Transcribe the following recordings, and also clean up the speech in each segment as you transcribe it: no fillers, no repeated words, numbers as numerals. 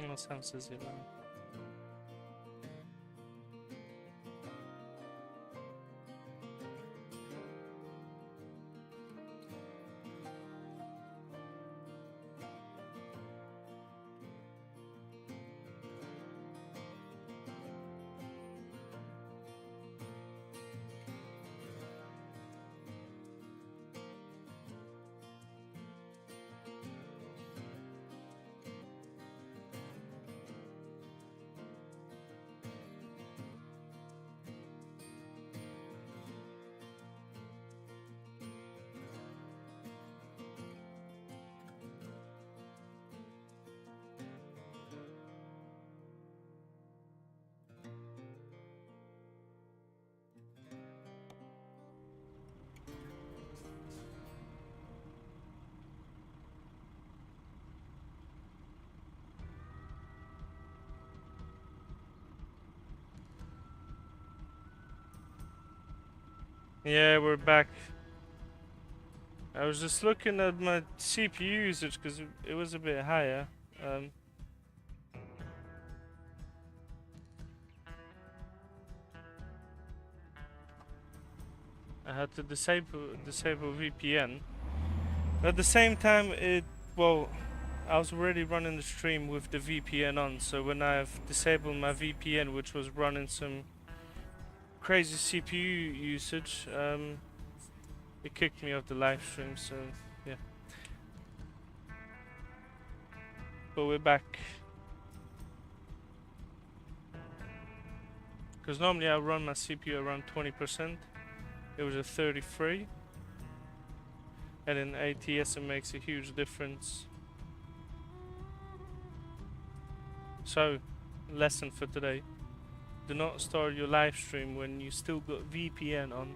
That sounds easy, man. Yeah, we're back. I was just looking at my CPU usage because it was a bit higher. I had to disable VPN. At the same time, I was already running the stream with the VPN on, so when I've disabled my VPN, which was running some crazy CPU usage, it kicked me off the live stream, so yeah. But we're back. Because normally I run my CPU around 20%. It was at 33. And in ATS it makes a huge difference. So, lesson for today. Do not start your live stream when you still got VPN on.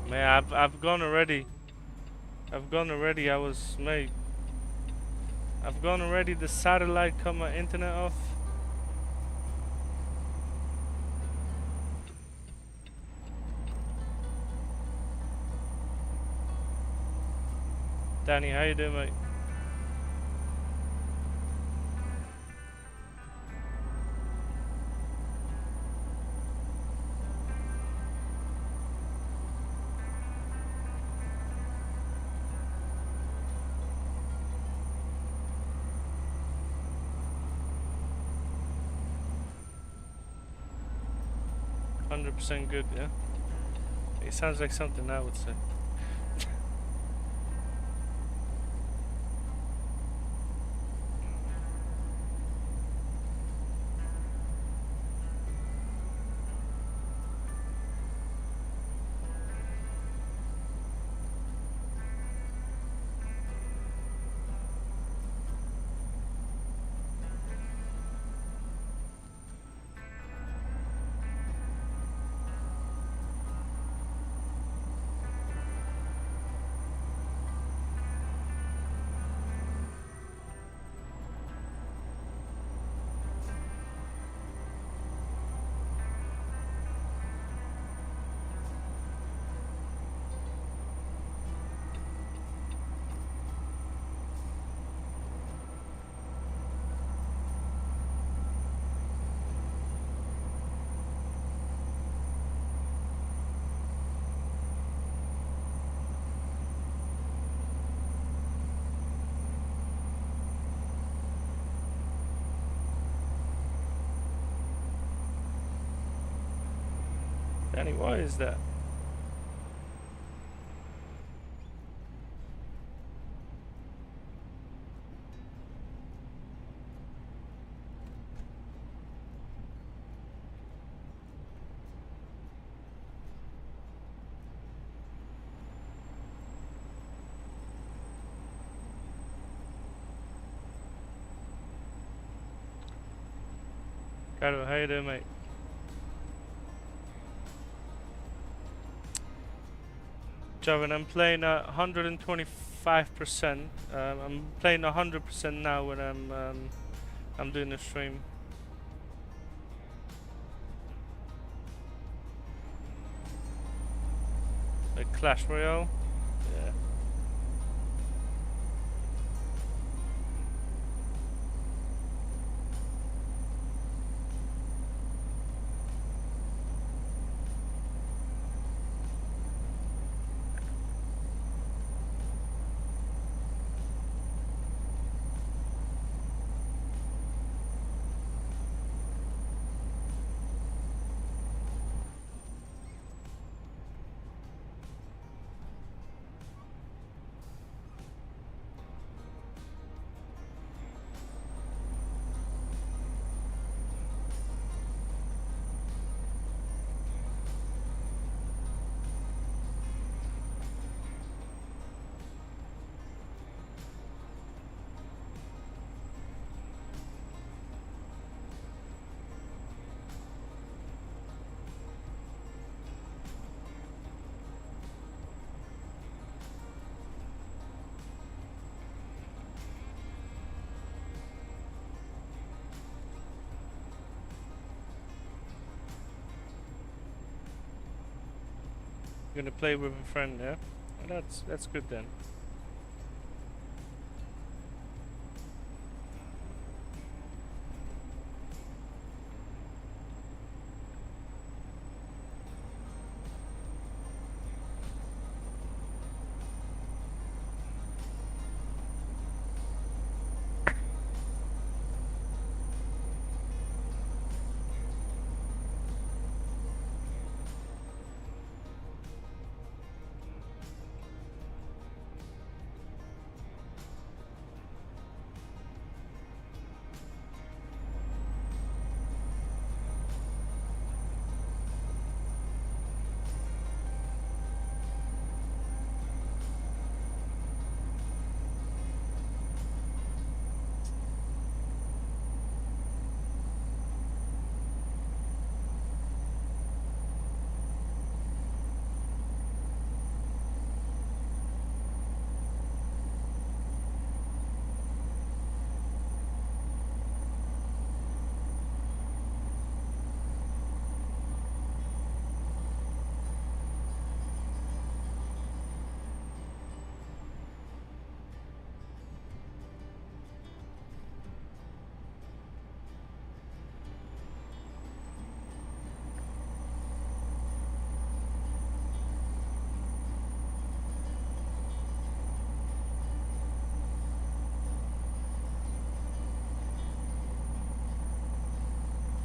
Man, I've gone already. I've gone already. I've gone already. The satellite cut my internet off. Danny, how you doing, mate? Good, yeah. It sounds like something I would say. Danny, why is that? Carlo, how you doing, mate? Javin, I'm playing at 125 5%. I'm playing 100% now when I'm doing a stream. Like Clash Royale. Yeah. You're gonna play with a friend, yeah? Well, that's good then.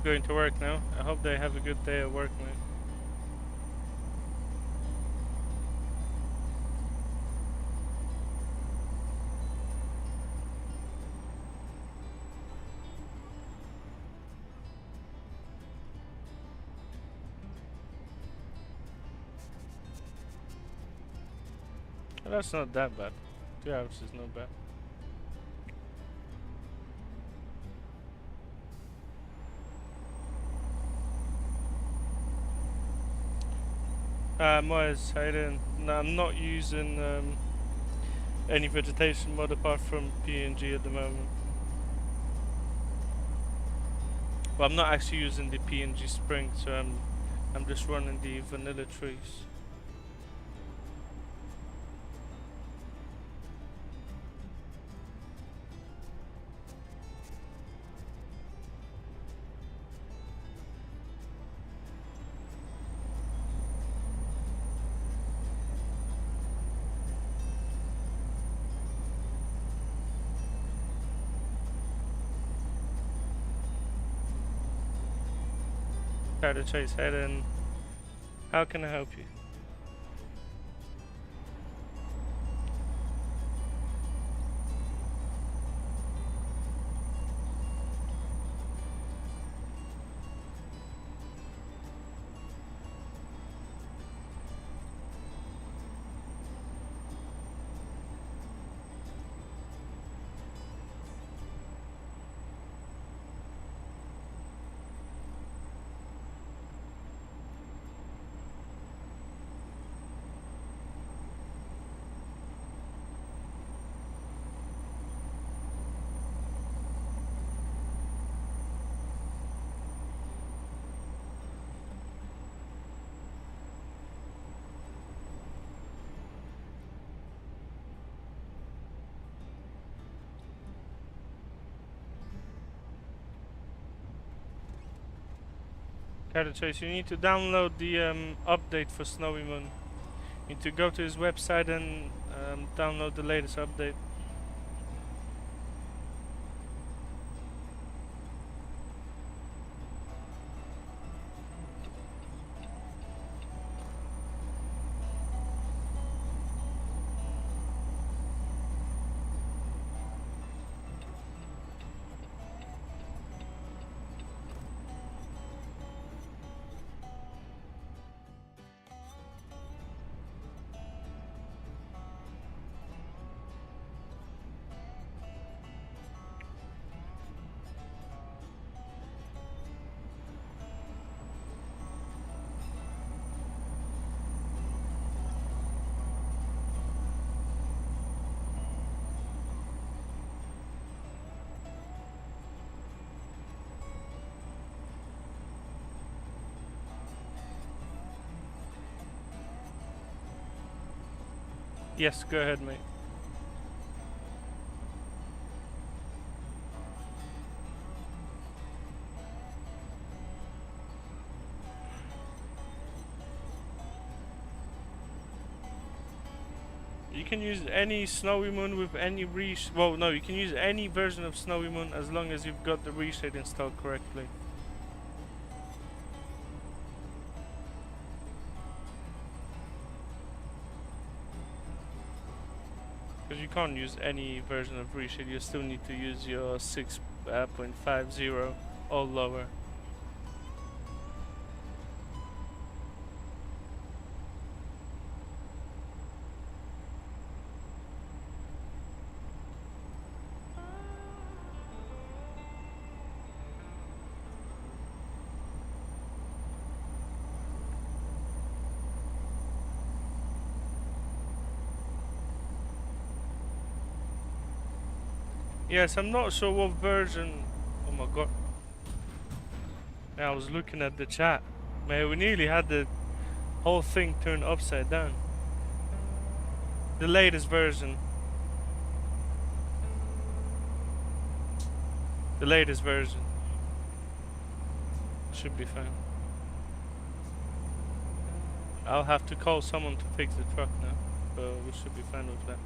Going to work now. I hope they have a good day at work, man. Well, that's not that bad. 2 hours is not bad. Moyes, how you doing? No, I'm not using any vegetation mod apart from PNG at the moment. Well, I'm not actually using the PNG Spring, so I'm just running the vanilla trees. Try to chase head in. How can I help you? Got it, Chase. You need to download the update for SnowyMoon. You need to go to his website and download the latest update. Yes, go ahead, mate. You can use any SnowyMoon with any well, no, you can use any version of SnowyMoon as long as you've got the ReShade installed correctly. Because you can't use any version of ReShade, you still need to use your 6.50 or lower. Yes, I'm not sure what version. Oh my god. Yeah, I was looking at the chat. Man, we nearly had the whole thing turned upside down. The latest version. The latest version. Should be fine. I'll have to call someone to fix the truck now, but we should be fine with that.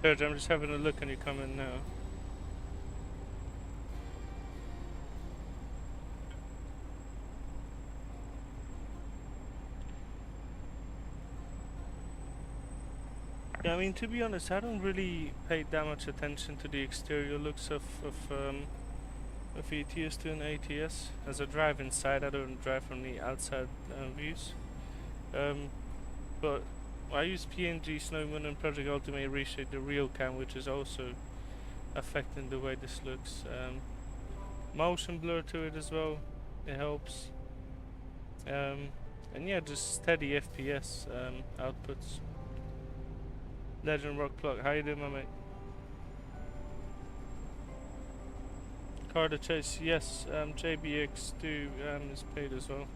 Serge, I'm just having a look and you come in now. Yeah, I mean, to be honest, I don't really pay that much attention to the exterior looks of ATS to an ATS. As I drive inside, I don't drive from the outside views. But I use PNG, SnowyMoon and Project Ultimate ReShade RealCam, which is also affecting the way this looks. Motion blur to it as well, it helps. And yeah, just steady FPS outputs. Legend Rock Plug, how you doing, my mate? Car to chase, yes. JBX2 is paid as well.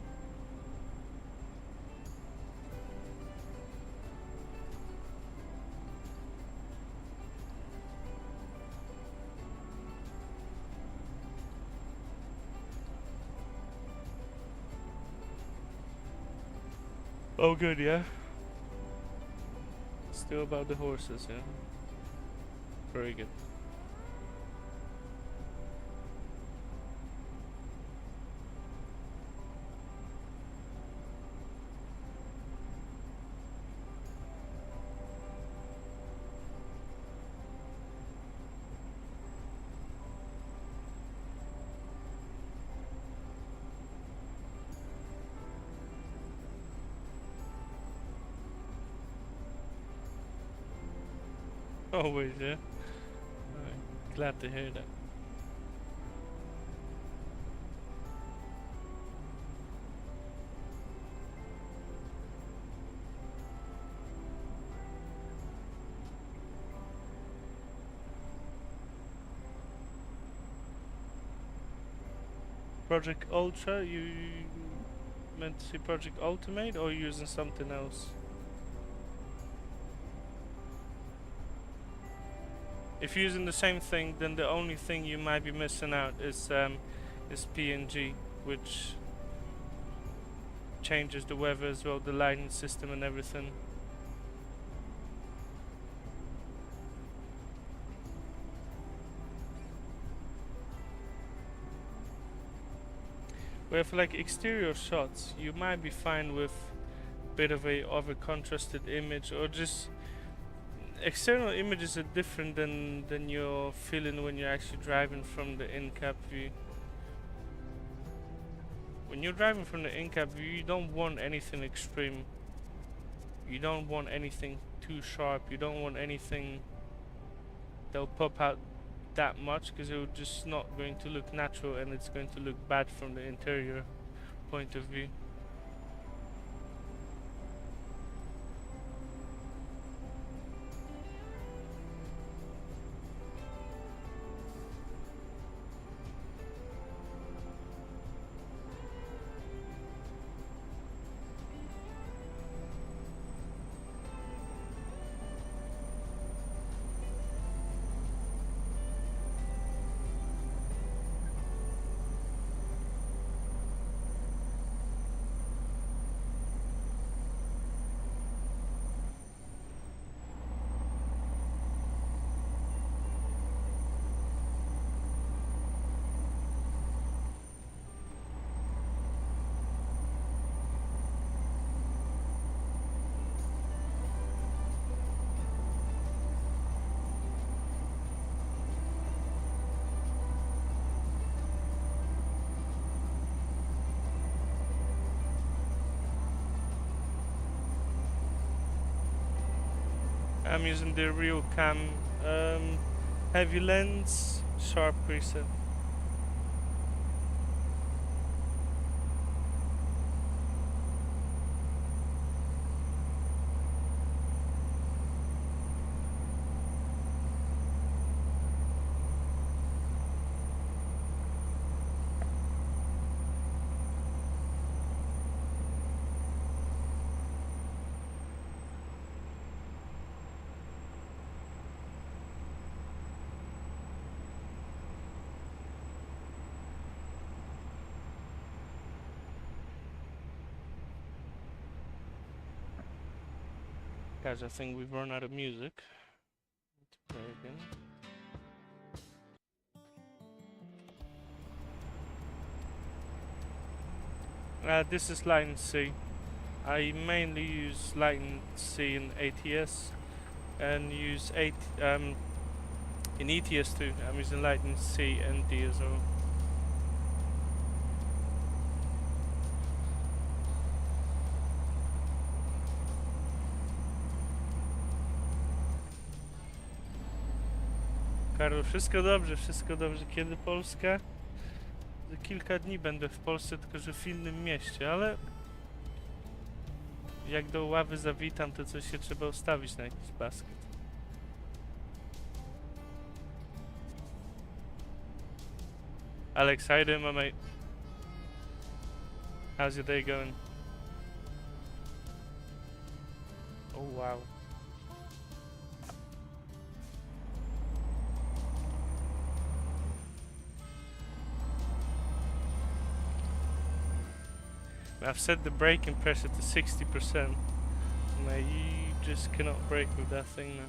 Oh, good, yeah. Still about the horses, yeah. Very good. Always, yeah. Glad to hear that. Project Ultra, you meant to say Project Ultimate or using something else? If you're using the same thing, then the only thing you might be missing out is PNG, which changes the weather as well, the lighting system and everything. Where for like exterior shots, you might be fine with a bit of a contrasted image, or just external images are different than you're feeling when you're actually driving from the in-cab view. When you're driving from the in-cab view, you don't want anything extreme. You don't want anything too sharp. You don't want anything that'll pop out that much, because it's just not going to look natural and it's going to look bad from the interior point of view. I'm using the RealCam heavy lens sharp preset. Guys, I think we've run out of music. This is Lighten C. I mainly use Lighten C in ATS and use in ETS too. I'm using Lighten C and D as well. Karol, wszystko dobrze, wszystko dobrze. Kiedy Polska? Za kilka dni będę w Polsce, tylko że w innym mieście, ale jak do ławy zawitam, to coś się trzeba ustawić na jakiś basket. Alex, how you doing, my mate? How's your day going? Oh wow. I've set the braking pressure to 60%. Now you just cannot brake with that thing now.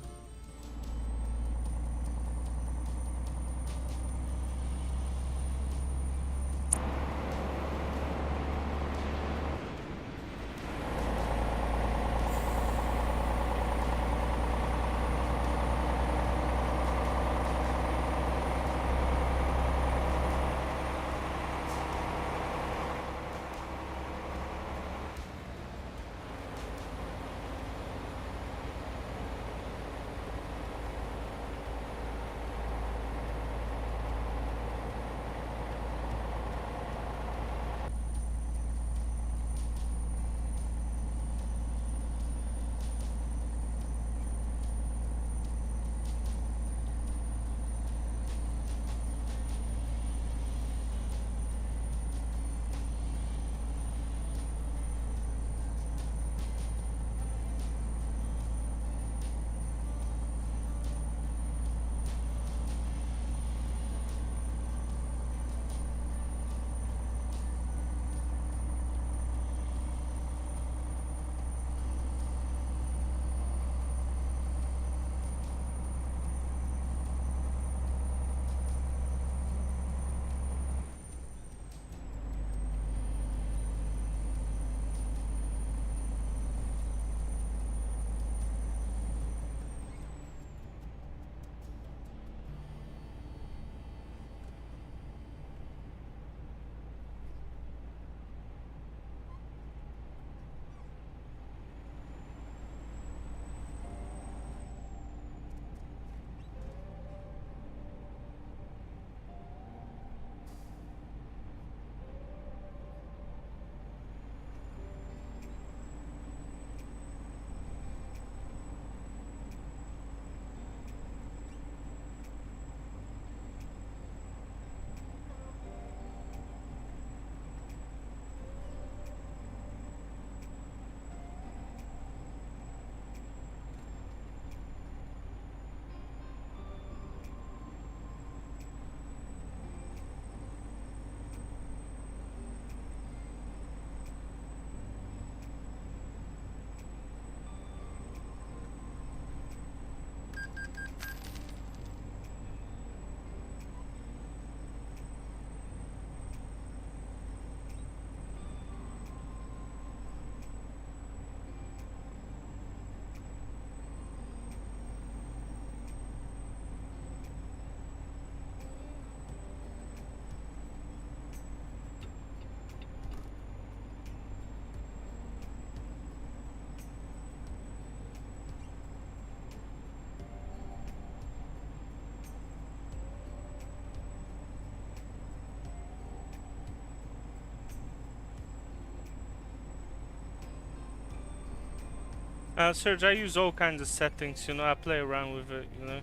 Serge, I use all kinds of settings, you know, I play around with it, you know.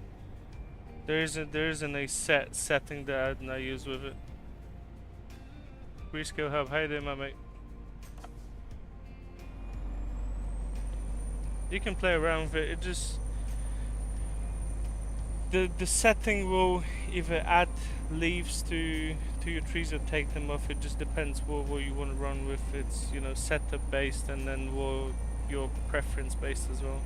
There isn't a set setting that I use with it. Rescale Hub, how you doing, my mate? You can play around with it, it just... The setting will either add leaves to your trees or take them off. It just depends what you want to run with. It's, you know, setup based and then what your preference based as well.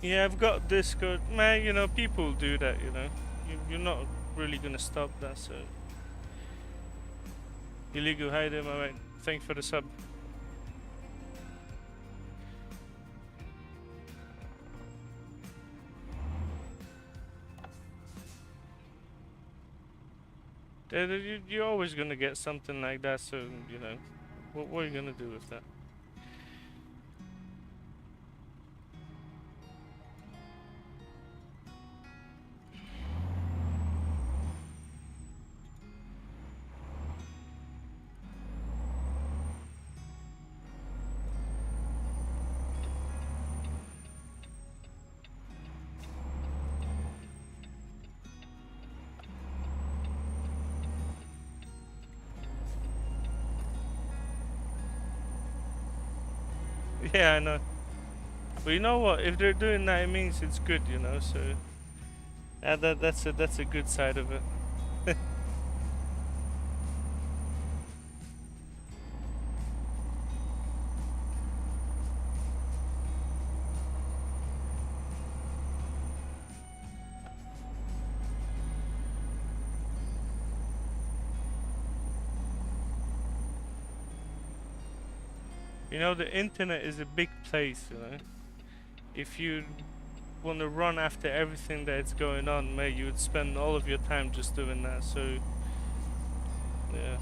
Yeah, I've got Discord. Man, you know, people do that, you know. You're not really gonna stop that, so. Illegal, hi there, my mate. Thanks for the sub. You're always gonna get something like that, so, you know. What are you gonna do with that? Yeah, I know. But you know what? If they're doing that, it means it's good, you know. So that's a good side of it. You know, the internet is a big place, you know. If you want to run after everything that's going on, mate, you would spend all of your time just doing that. So, yeah.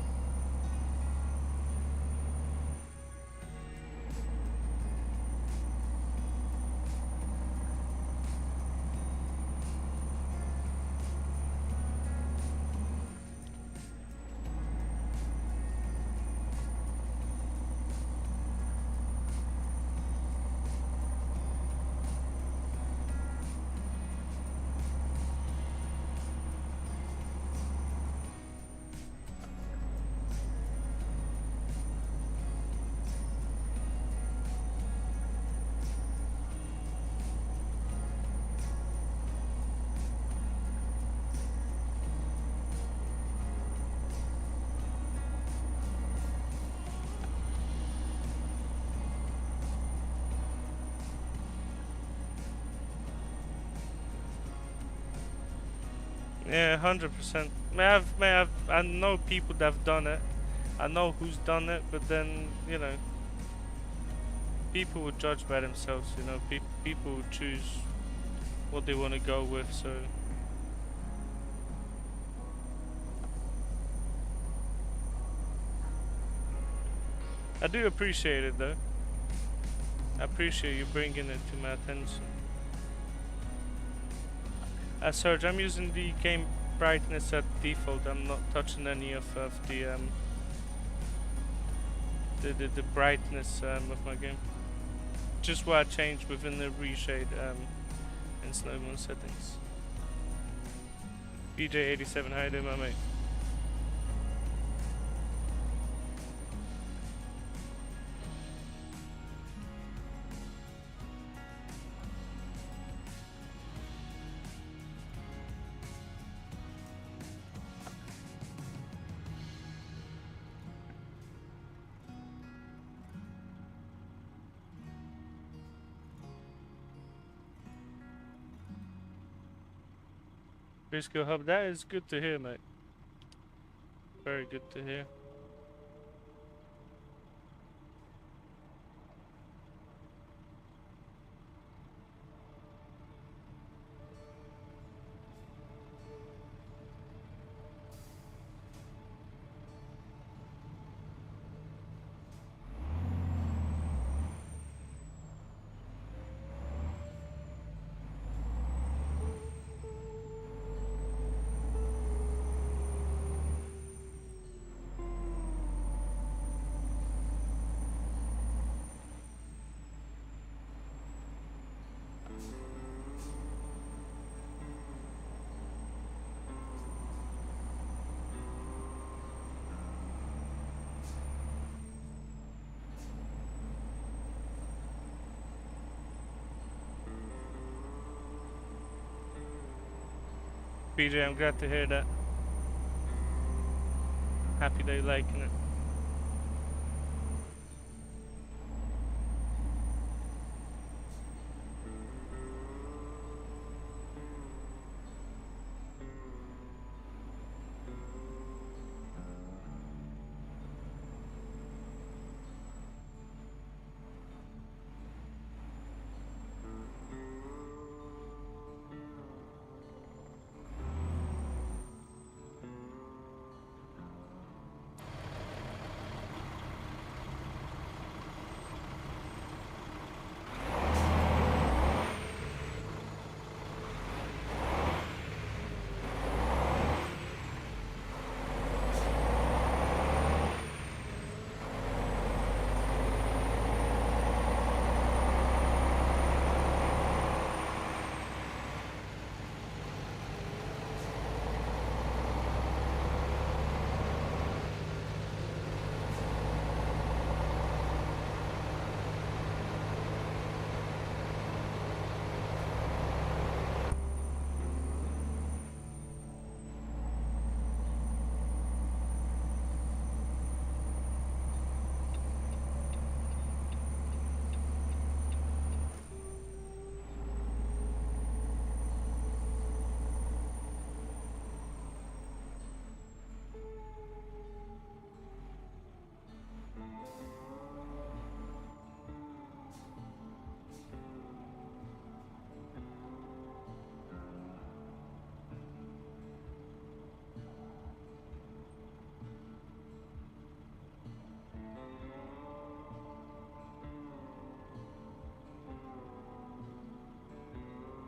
Yeah, 100%. I know people that have done it. I know who's done it, but then, you know, people would judge by themselves, you know. People would choose what they want to go with, so. I do appreciate it, though. I appreciate you bringing it to my attention. Serge, I'm using the game brightness at default. I'm not touching any of the brightness of my game. Just what I changed within the reshade and SnowyMoon settings. BJ87, how you doing, my mate? Briscoe Hub, that is good to hear, mate. Very good to hear. BJ, I'm glad to hear that. Happy that you're liking it.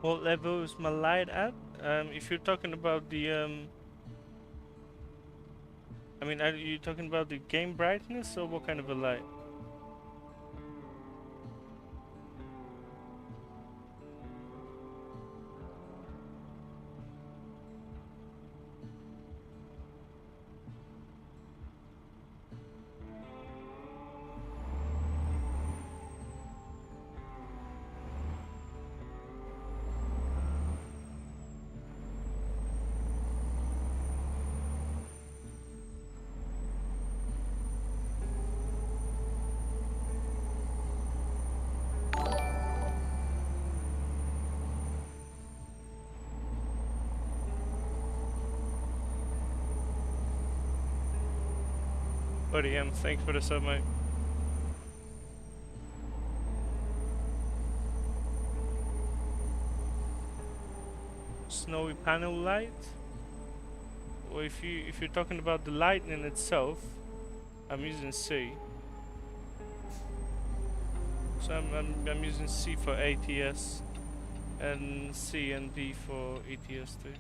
What level is my light at? If you're talking about the I mean, are you talking about the game brightness or what kind of a light? Buddy M, thanks for the sub, mate. Snowy panel light? Or if you're talking about the lightning itself, I'm using C. So I'm using C for ATS and C and D for ETS too.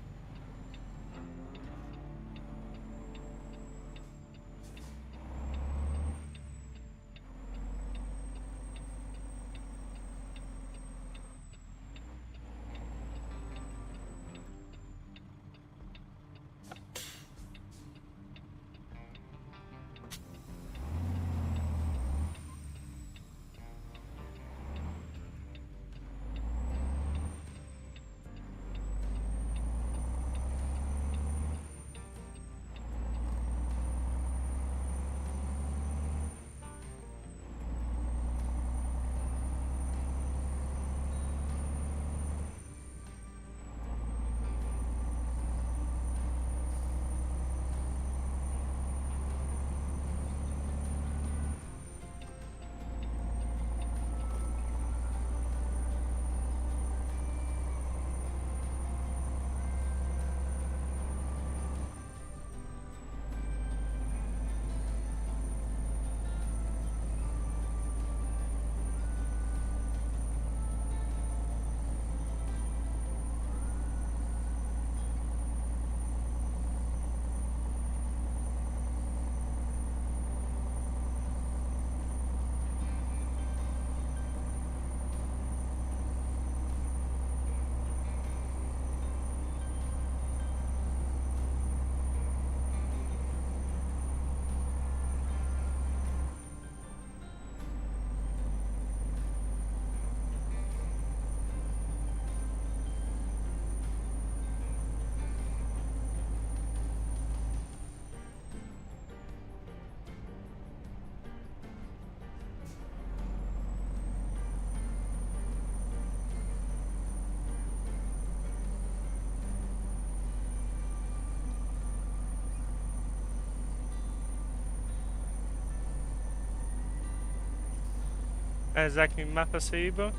Exactly, Mapa Saiba.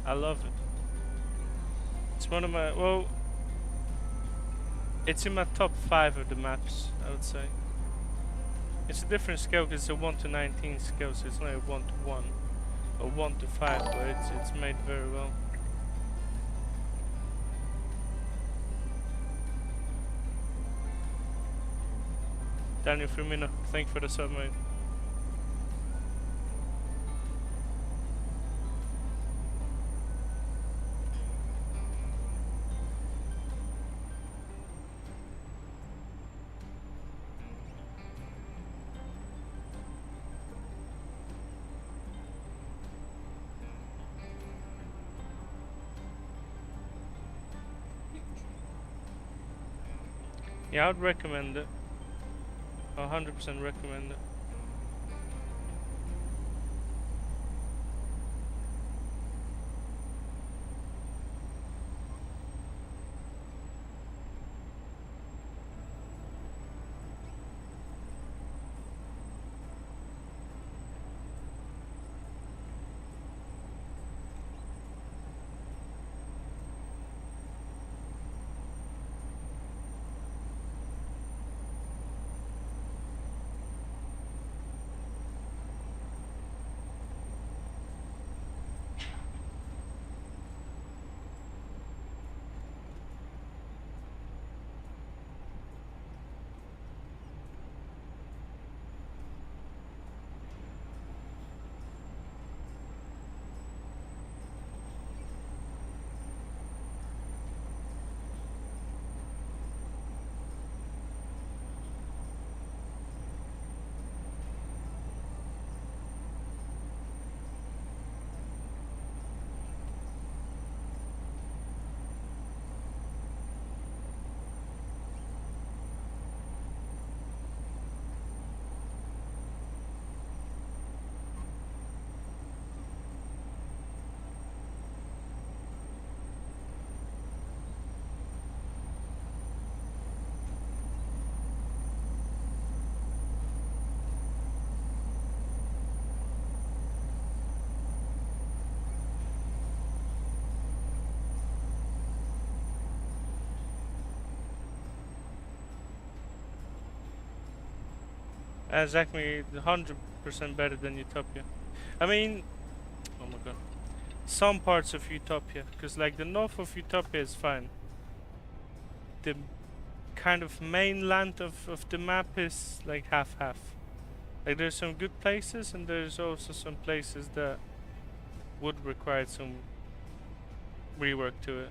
I love it. It's one of my, well, it's in my top 5 of the maps, I would say. It's a different scale because it's a 1 to 19 scale, so it's not a 1 to 1 or 1 to 5, but it's made very well. Daniel Firmino, thank you for the sub, mate. Yeah, I would recommend it. 100% recommend it. Exactly, 100% better than Utopia. I mean, oh my god. Some parts of Utopia, because like the north of Utopia is fine. The kind of mainland of the map is like half-half. Like there's some good places and there's also some places that would require some rework to it.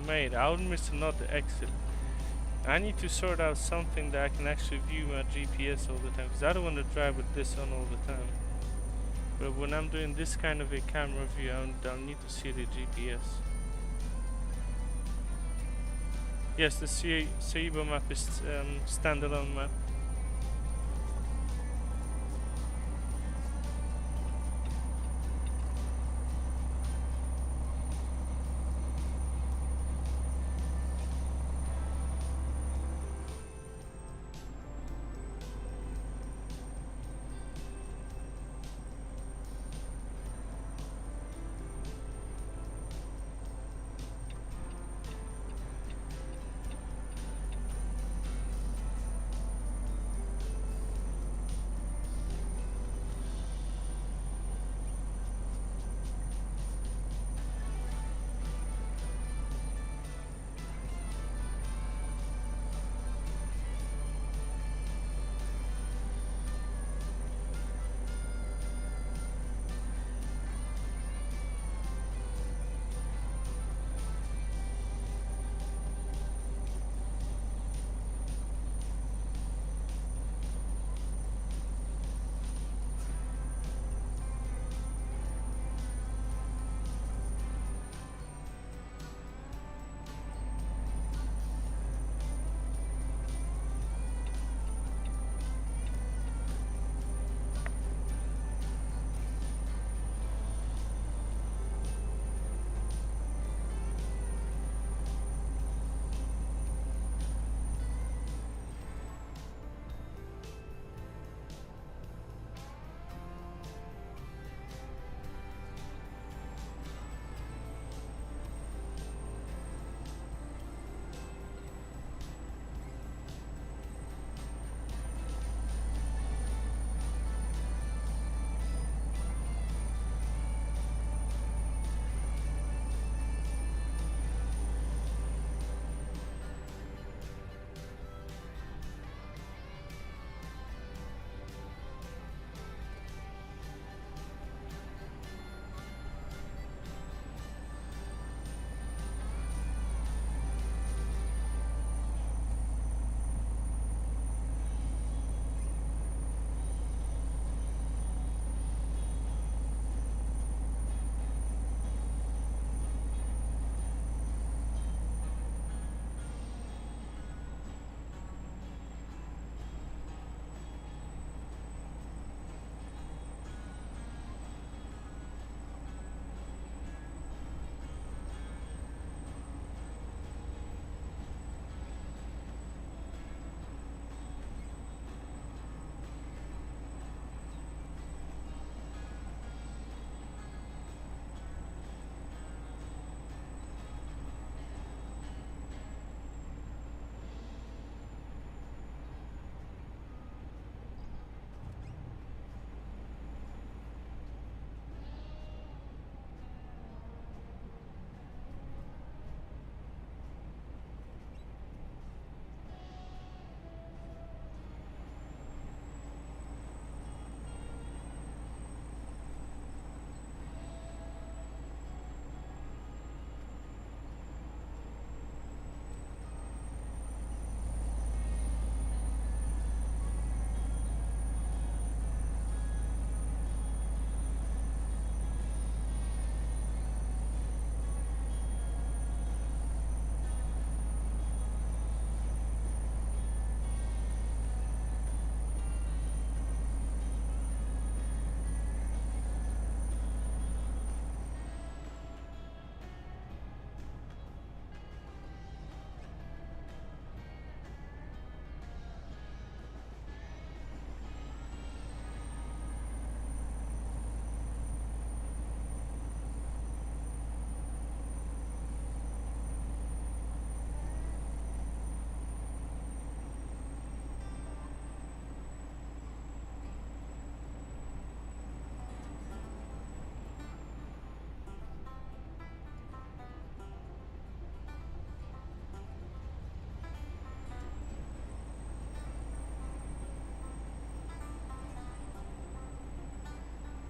Mate, I would miss another exit. I need to sort out something that I can actually view my GPS all the time, because I don't want to drive with this on all the time. But when I'm doing this kind of a camera view, I'll need to see the GPS. Yes, the Seibo map is standalone map.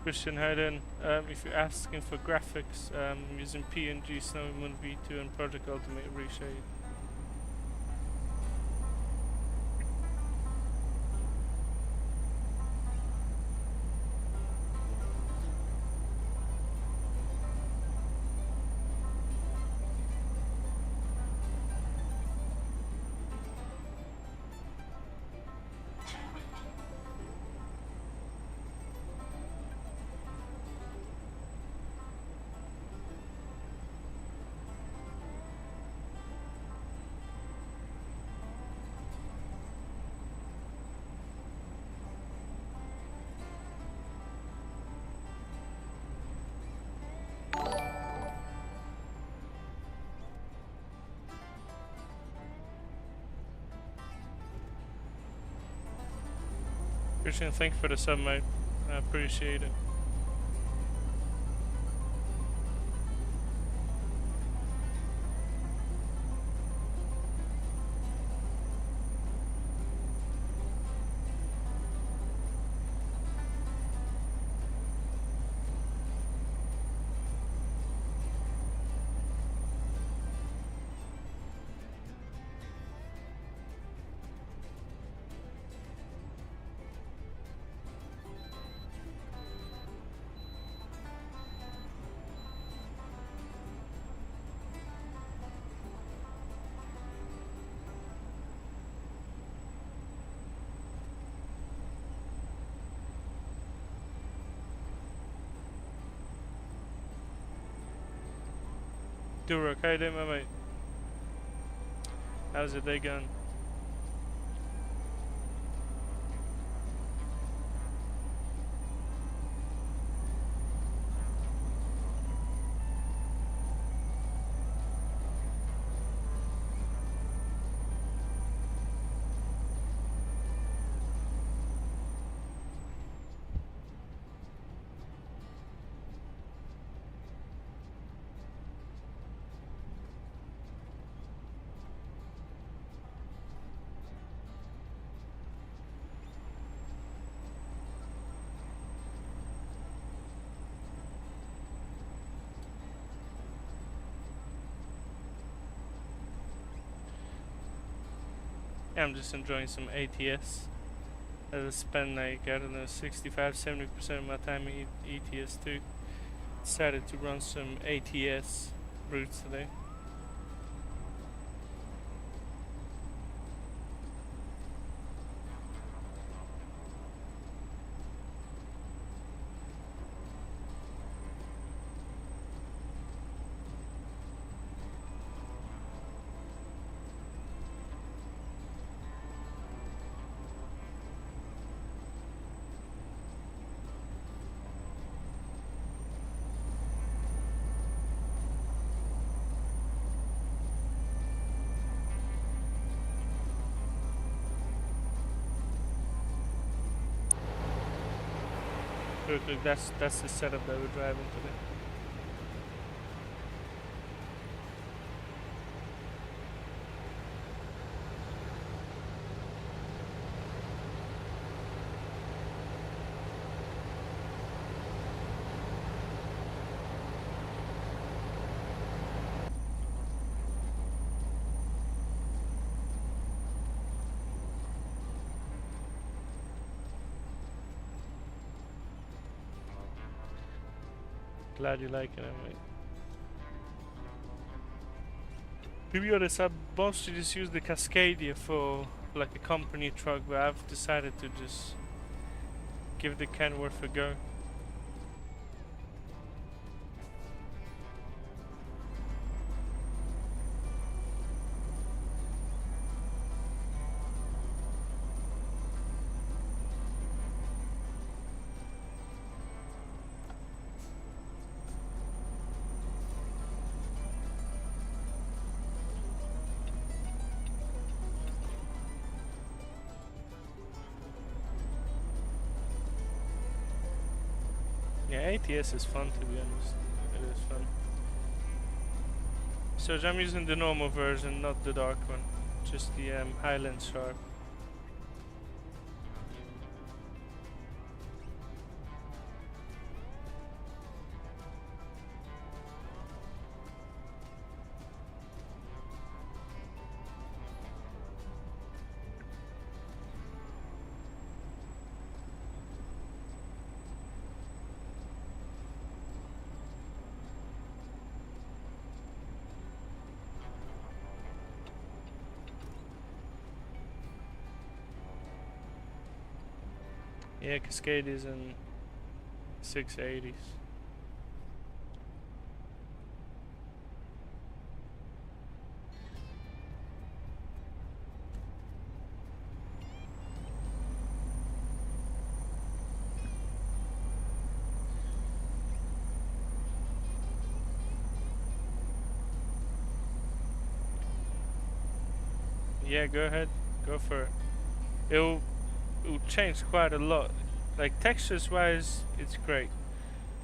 Christian Hayden, if you're asking for graphics, I'm using PNG, SnowyMoon V2 and Project Ultimate ReShade. Christian, thank you for the sub, mate. I appreciate it. Durok, how you doing, my mate? How's your day going? Yeah, I'm just enjoying some ATS. I spend like, I don't know, 65-70% of my time in ETS too. Decided to run some ATS routes today. Look, that's the setup that we're driving today. Glad you like it, mate. To be honest, I mostly just use the Cascadia for like a company truck, but I've decided to just give the Kenworth a go. Yeah, ATS is fun, to be honest. It is fun. So I'm using the normal version, not the dark one. Just the Highland Sharp. Yeah, Cascadias and 680s. Yeah, go ahead, go for it. It'll change quite a lot. Like textures wise, it's great.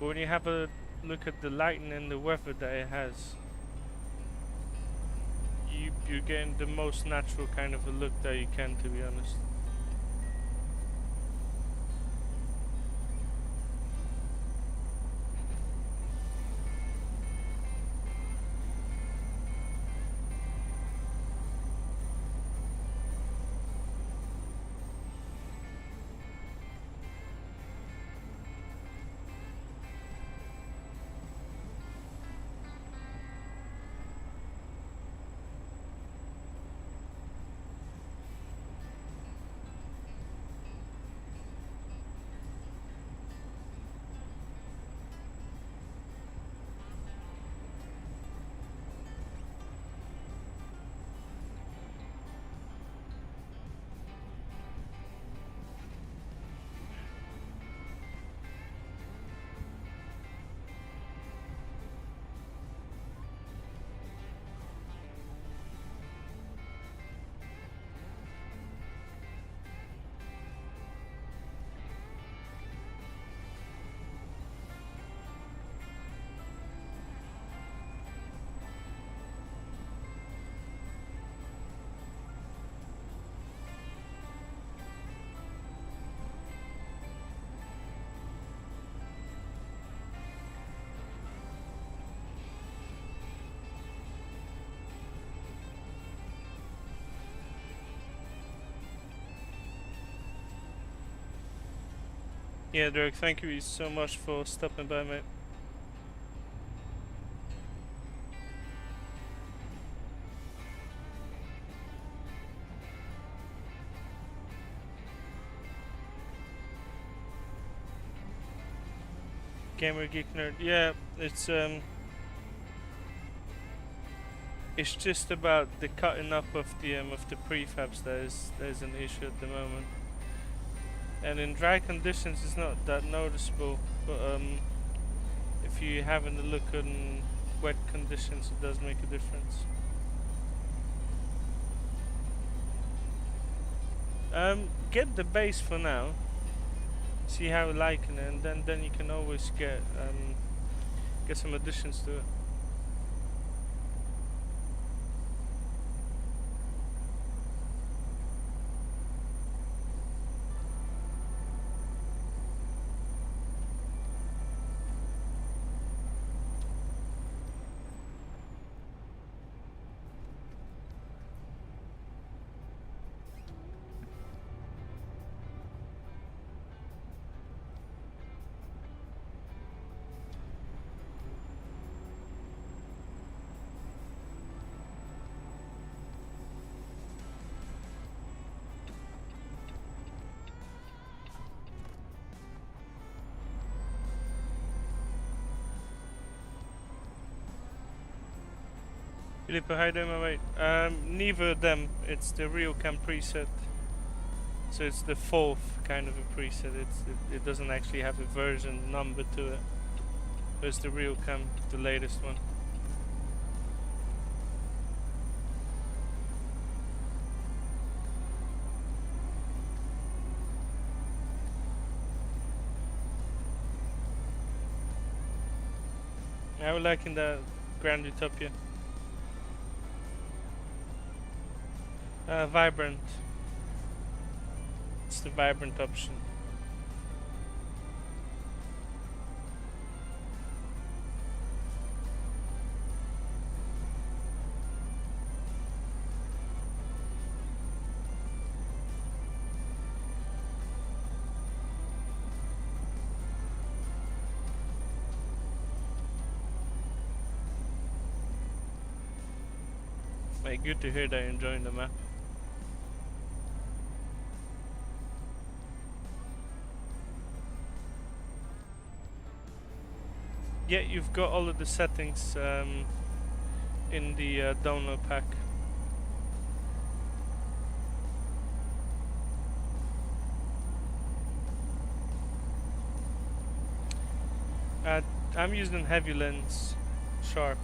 But when you have a look at the lighting and the weather that it has, you're getting the most natural kind of a look that you can, to be honest. Yeah, Dirk, thank you so much for stopping by, mate. Gamer Geek Nerd. Yeah, it's just about the cutting up of the prefabs that is an issue at the moment. And in dry conditions, it's not that noticeable, but if you're having a look in wet conditions, it does make a difference. Get the base for now. See how you like it, and then you can always get some additions to it. Filippo, how you doing, my mate? Neither of them. It's the RealCam preset. So it's the fourth kind of a preset. It doesn't actually have a version number to it. But it's the RealCam, the latest one. I was liking that Grand Utopia. Vibrant. It's the vibrant option. Hey, good to hear that you're enjoying the map. Yeah, you've got all of the settings in the download pack. I'm using heavy lens, sharp.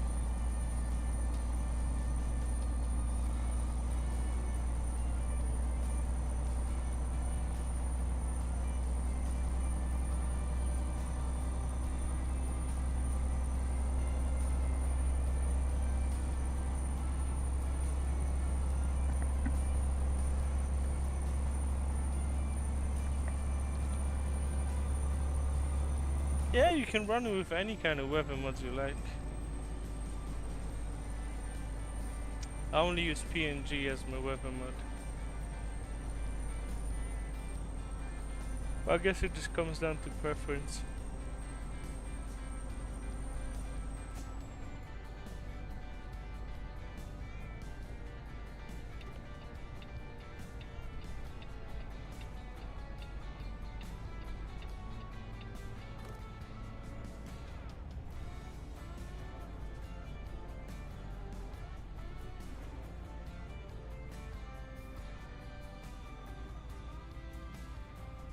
Yeah, you can run it with any kind of weather mods you like. I only use PNG as my weather mod. Well, I guess it just comes down to preference.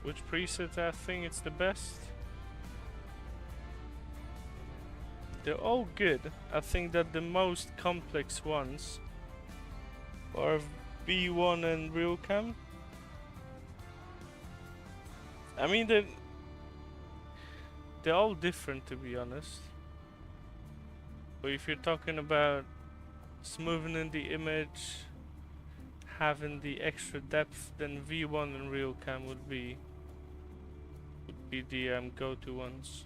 Which preset I think it's the best? They're all good. I think that the most complex ones are V1 and RealCam. I mean they're all different, to be honest. But if you're talking about smoothing the image, having the extra depth, then V1 and RealCam would be the go-to ones.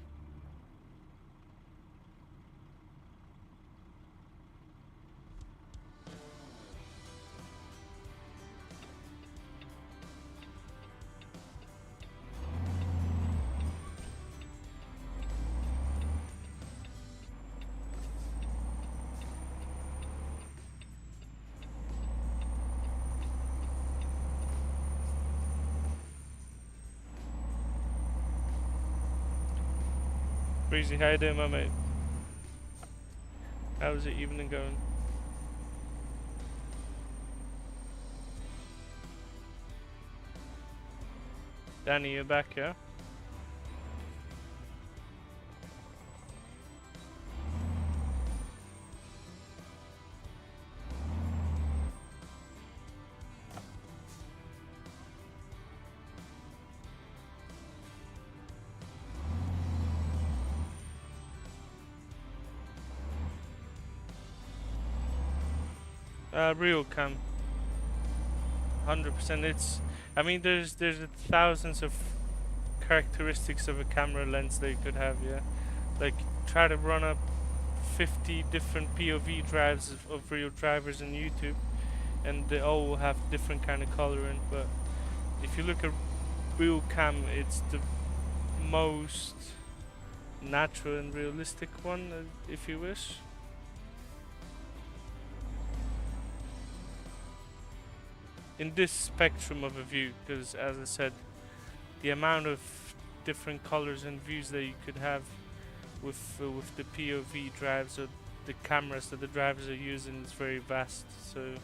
Breezy, how you doing, my mate? How's the evening going? Danny, you're back, yeah? RealCam. 100%. It's. I mean, there's thousands of characteristics of a camera lens that you could have. Yeah, like try to run up 50 different POV drives of real drivers on YouTube, and they all will have different kind of coloring. But if you look at RealCam, it's the most natural and realistic one, if you wish. In this spectrum of a view, because as I said, the amount of different colors and views that you could have with the POV drives or the cameras that the drivers are using is very vast. So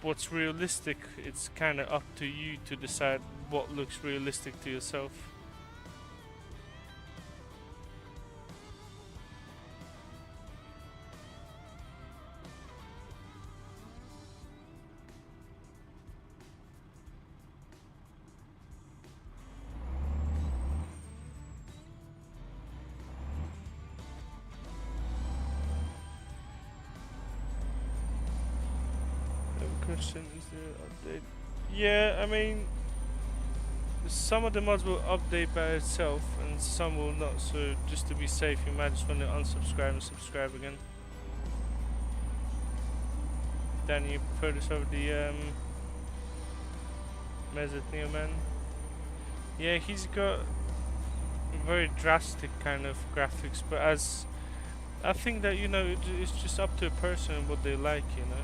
what's realistic, it's kind of up to you to decide what looks realistic to yourself. Question, is there an update? Yeah, I mean, some of the mods will update by itself and some will not, so just to be safe you might just want to unsubscribe and subscribe again. Danny, you prefer this over the Mezzet Neoman? Yeah, he's got very drastic kind of graphics, but as I think that, you know, it's just up to a person and what they like, you know.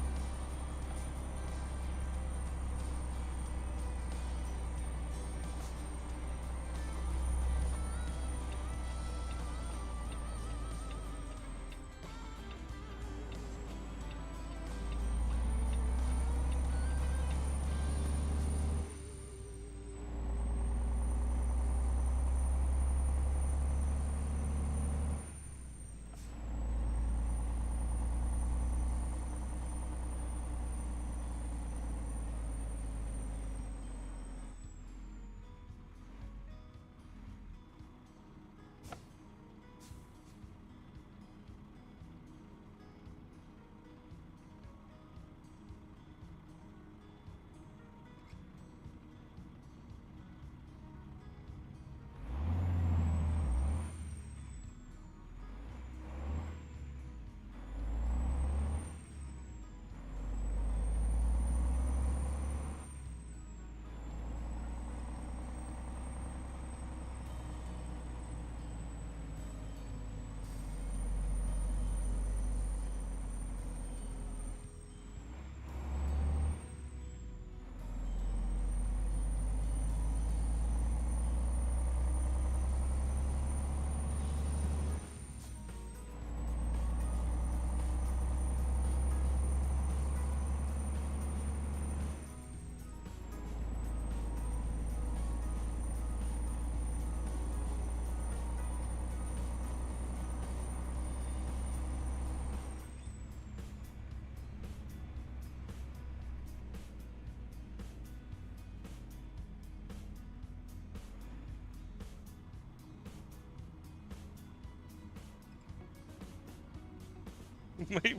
Wait,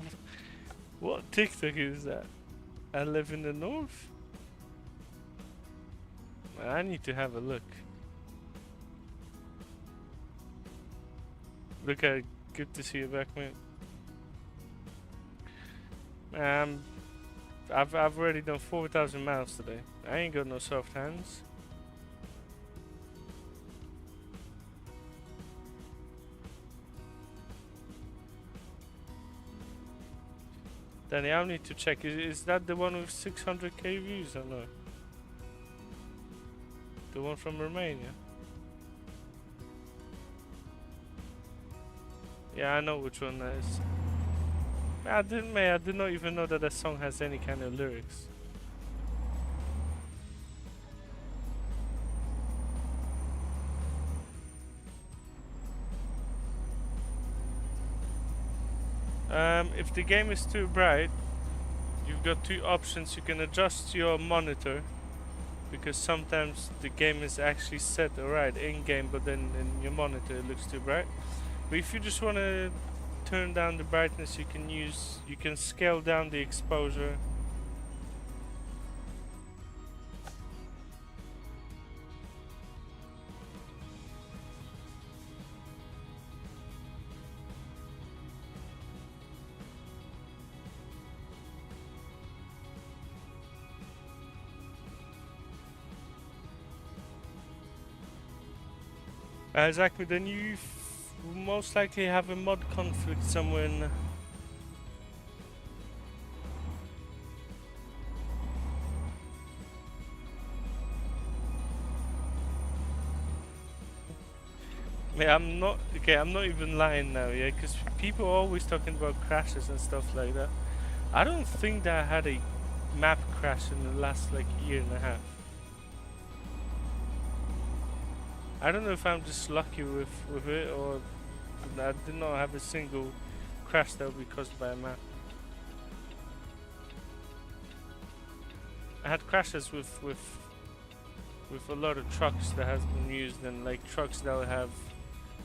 what TikTok is that? I live in the north? I need to have a look. Look at it. Good to see you back, mate. I've already done 4,000 miles today. I ain't got no soft hands. Danny, I'll need to check. Is that the one with 600k views or no? The one from Romania? Yeah, I know which one that is. I did not even know that song has any kind of lyrics. If the game is too bright, you've got two options. You can adjust your monitor, because sometimes the game is actually set alright in game, but then in your monitor it looks too bright. But if you just want to turn down the brightness, you can scale down the exposure. Exactly, then you most likely have a mod conflict somewhere in... Yeah, I'm not even lying now, yeah, because people are always talking about crashes and stuff like that. I don't think that I had a map crash in the last like year and a half. I don't know if I'm just lucky with it, or I did not have a single crash that would be caused by a map. I had crashes with a lot of trucks that has been used, and like trucks that will have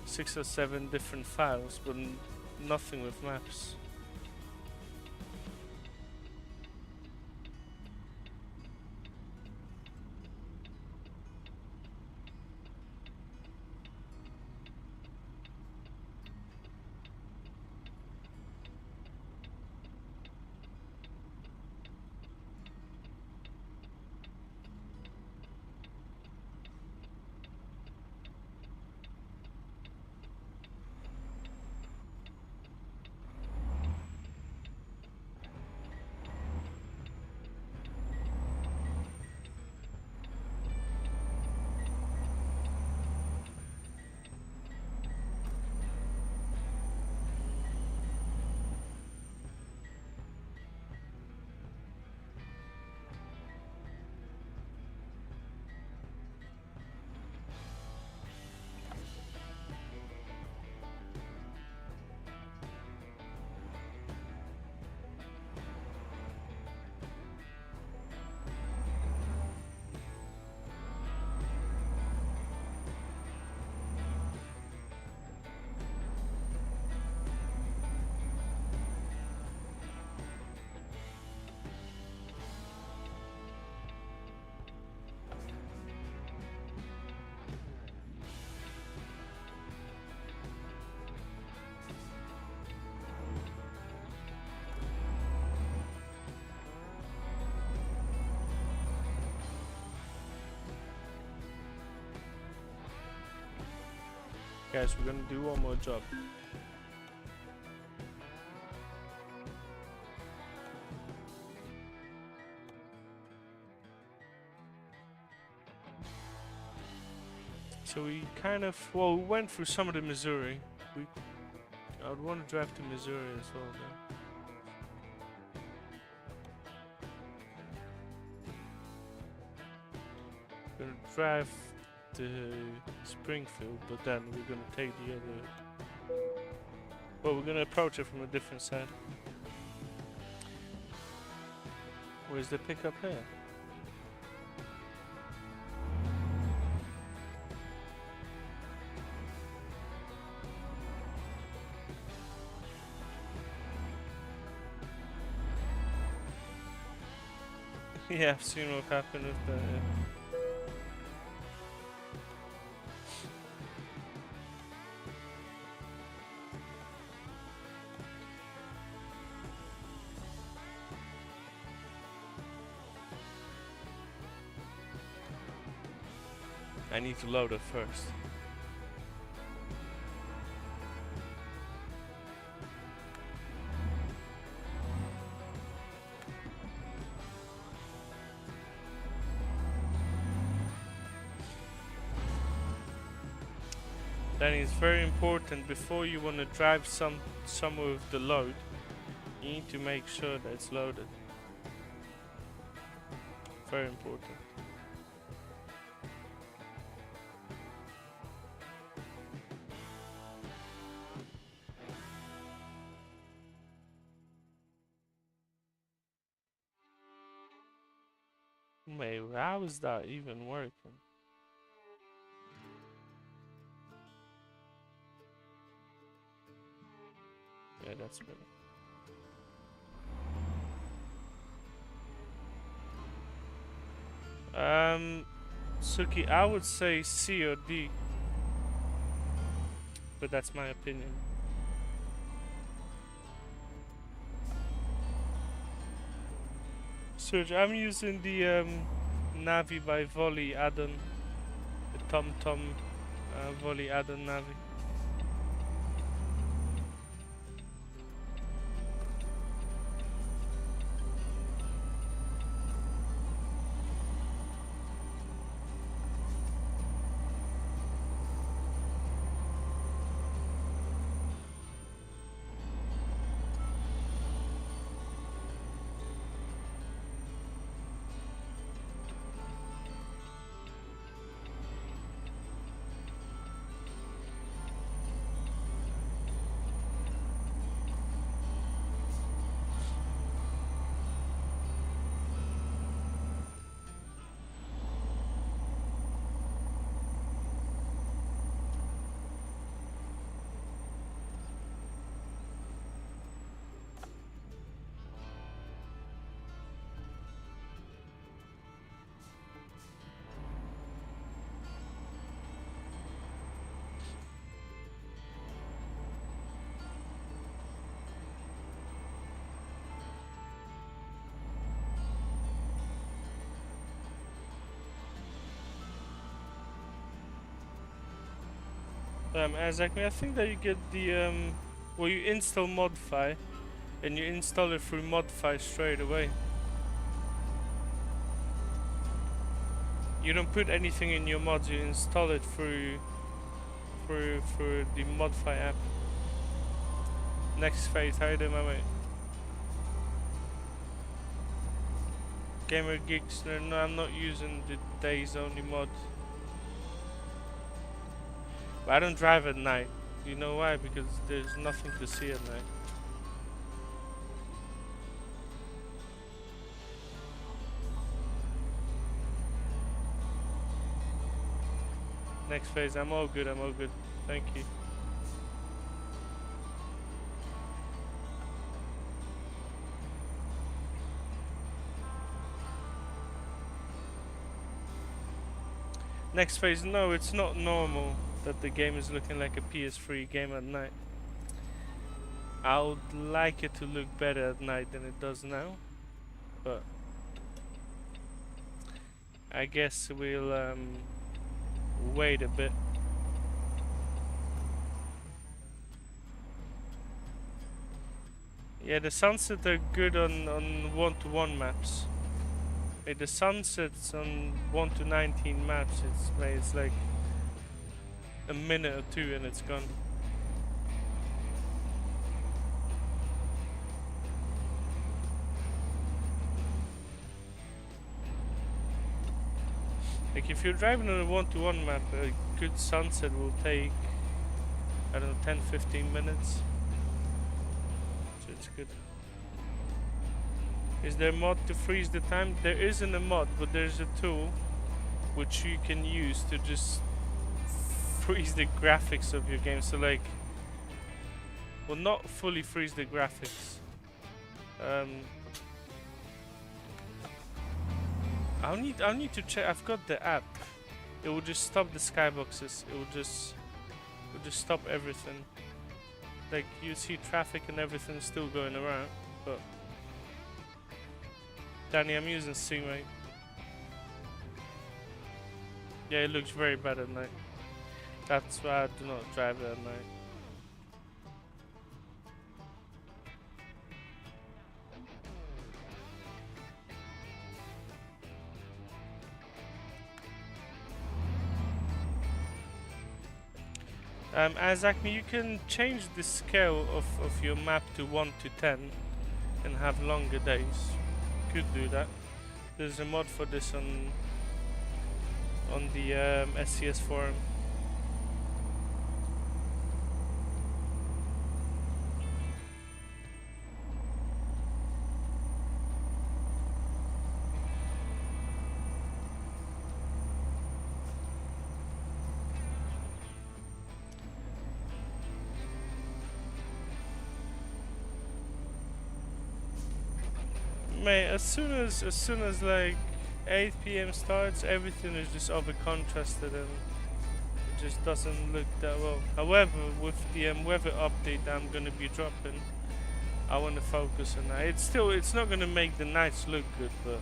6 or 7 different files, but nothing with maps. Guys, we're gonna do one more job. So we kind of, well, we went through some of the Missouri. I would want to drive to Missouri as well, though. We're gonna drive to Springfield, but then we're gonna take the other. Well, we're gonna approach it from a different side. Where's the pickup here? Yeah, I've seen what happened with that. Yeah. I need to load it first. Then it's very important before you want to drive somewhere with the load, you need to make sure that it's loaded. Very important. Wait, how is that even working? Yeah, that's better. Suki, I would say C or D, but that's my opinion. Serge, I'm using the Navi by Volley add-on, the TomTom Volley add-on Navi. Exactly. I think that you get the well, you install Modify, and you install it through Modify straight away. You don't put anything in your mods. You install it through the Modify app. Next phase, how you doing, my mate? Gamer Geeks, no, I'm not using the days only mod. But I don't drive at night. You know why? Because there's nothing to see at night. Next phase, I'm all good, Thank you. Next phase, no, it's not normal that the game is looking like a PS3 game at night. I would like it to look better at night than it does now, but I guess we'll wait a bit. Yeah, the sunsets are good on 1-to-1 maps. The sunsets on 1-to-19 maps, it's like a minute or two and it's gone. Like if you're driving on a 1-to-1 map, a good sunset will take, I don't know, 10-15 minutes. So it's good. Is there a mod to freeze the time? There isn't a mod, but there's a tool which you can use to just freeze the graphics of your game. So like, well, not fully freeze the graphics. I'll need to check. I've got the app. It will just stop the skyboxes. It will just stop everything. Like you see traffic and everything still going around, but Danny, I'm using Stingray. Yeah, it looks very bad at night. That's why I do not drive it at night. Acme, you can change the scale of your map to 1 to 10 and have longer days. You could do that. There's a mod for this on the SCS forum. Mate, as soon as like 8 PM starts, everything is just over contrasted and it just doesn't look that well. However, with the weather update that I'm gonna be dropping, I want to focus on that. It's not gonna make the nights look good, but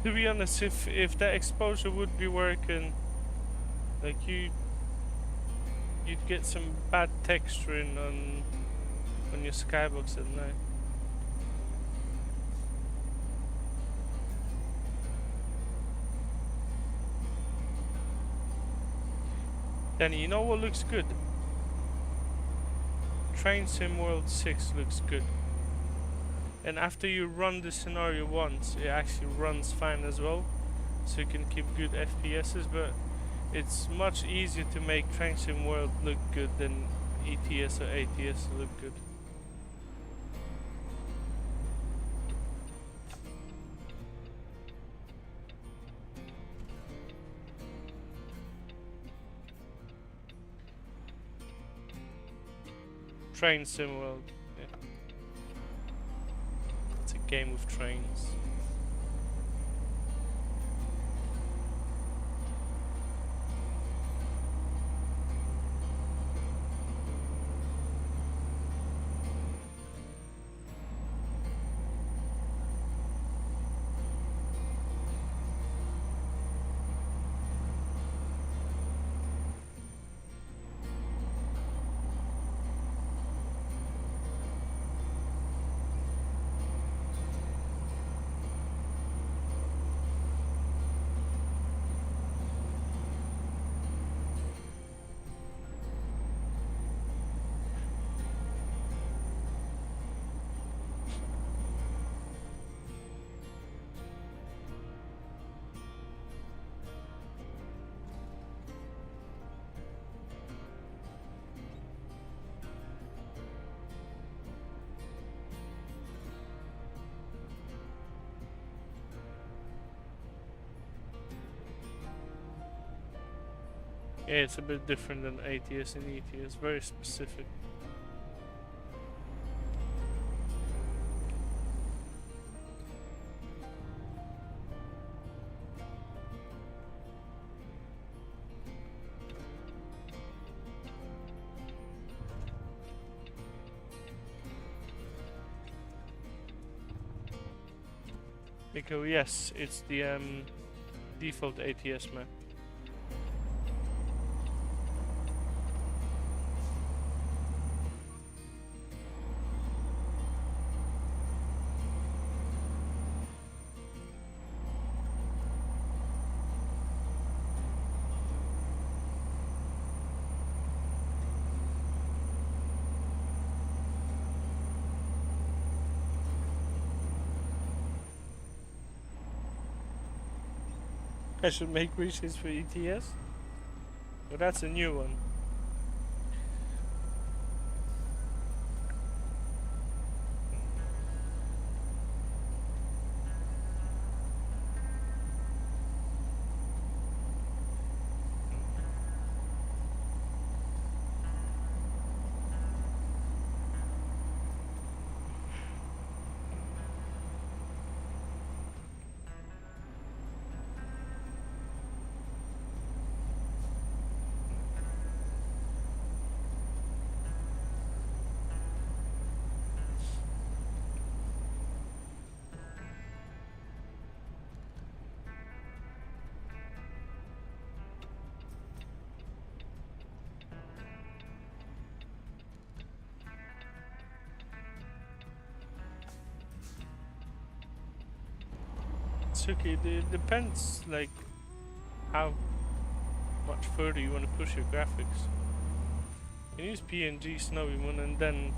to be honest, if that exposure would be working, like you'd get some bad texturing on your skybox at night. Danny, you know what looks good? Train Sim World 6 looks good. And after you run the scenario once, it actually runs fine as well. So you can keep good FPSs, but it's much easier to make Train Sim World look good than ETS or ATS look good. Train Sim World, yeah. It's a game with trains. Yeah, it's a bit different than ATS and ETS, very specific. Miko, yes, it's the default ATS map. I should make reshades for ATS. Well, that's a new one. It's okay. It depends, like, how much further you want to push your graphics. You can use PNG SnowyMoon and then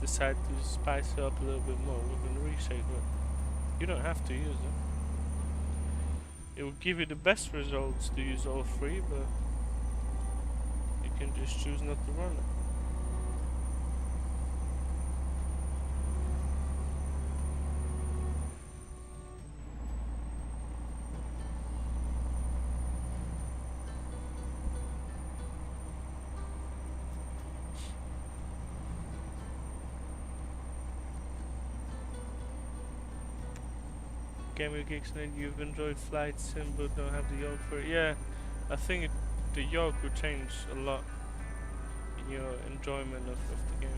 decide to spice it up a little bit more with a reshade, but you don't have to use it. It will give you the best results to use all three, but you can just choose not to run it. Gamer Geeks, you've enjoyed Flight Sim but don't have the yoke for it. Yeah, I think the yoke will change a lot in your enjoyment of the game.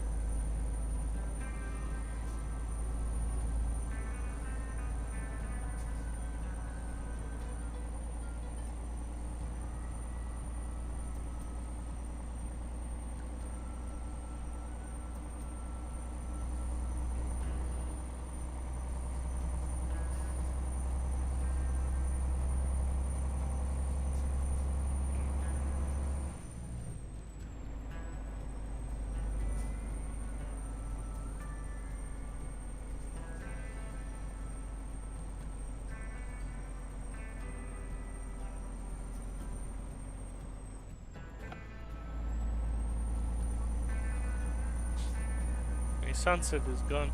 Sunset is gone.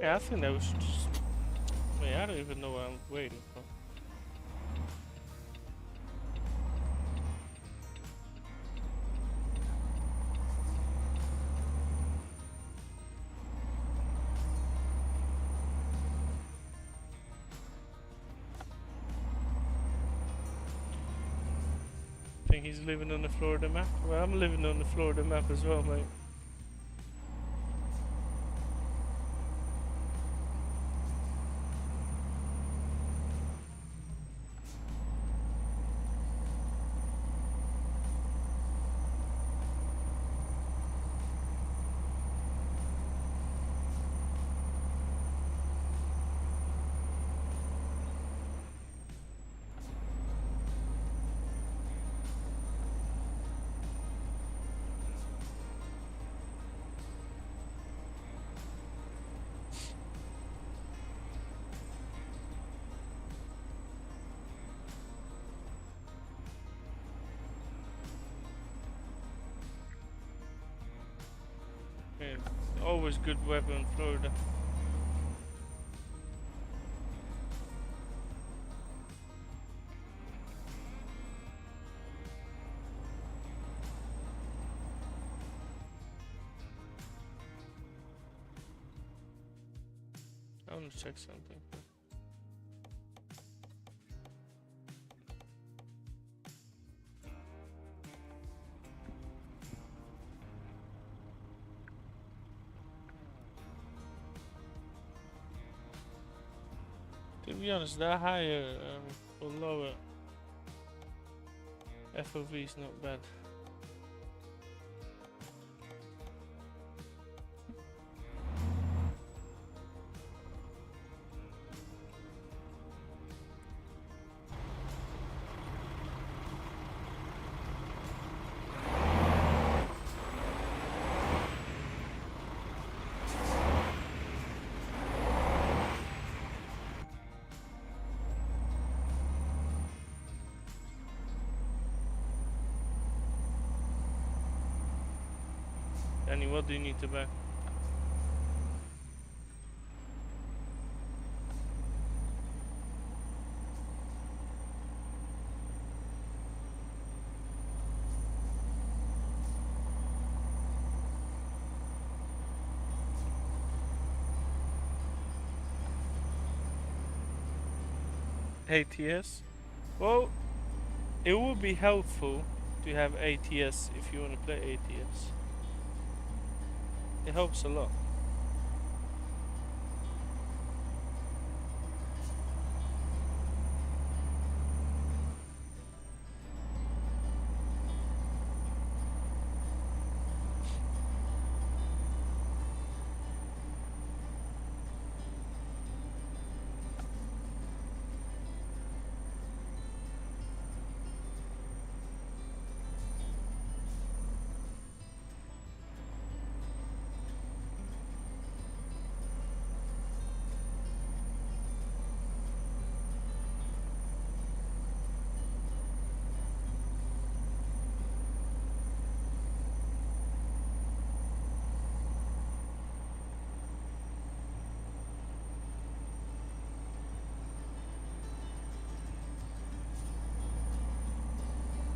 Yeah, I think that was just... Wait, I don't even know what I'm waiting for. Think he's living on the Florida map? Well, I'm living on the Florida map as well, mate. always good weather in Florida. I want to check something. To be honest, that higher or lower FOV is not bad. Danny, what do you need to buy? ATS? Well, it would be helpful to have ATS if you want to play ATS. It helps a lot.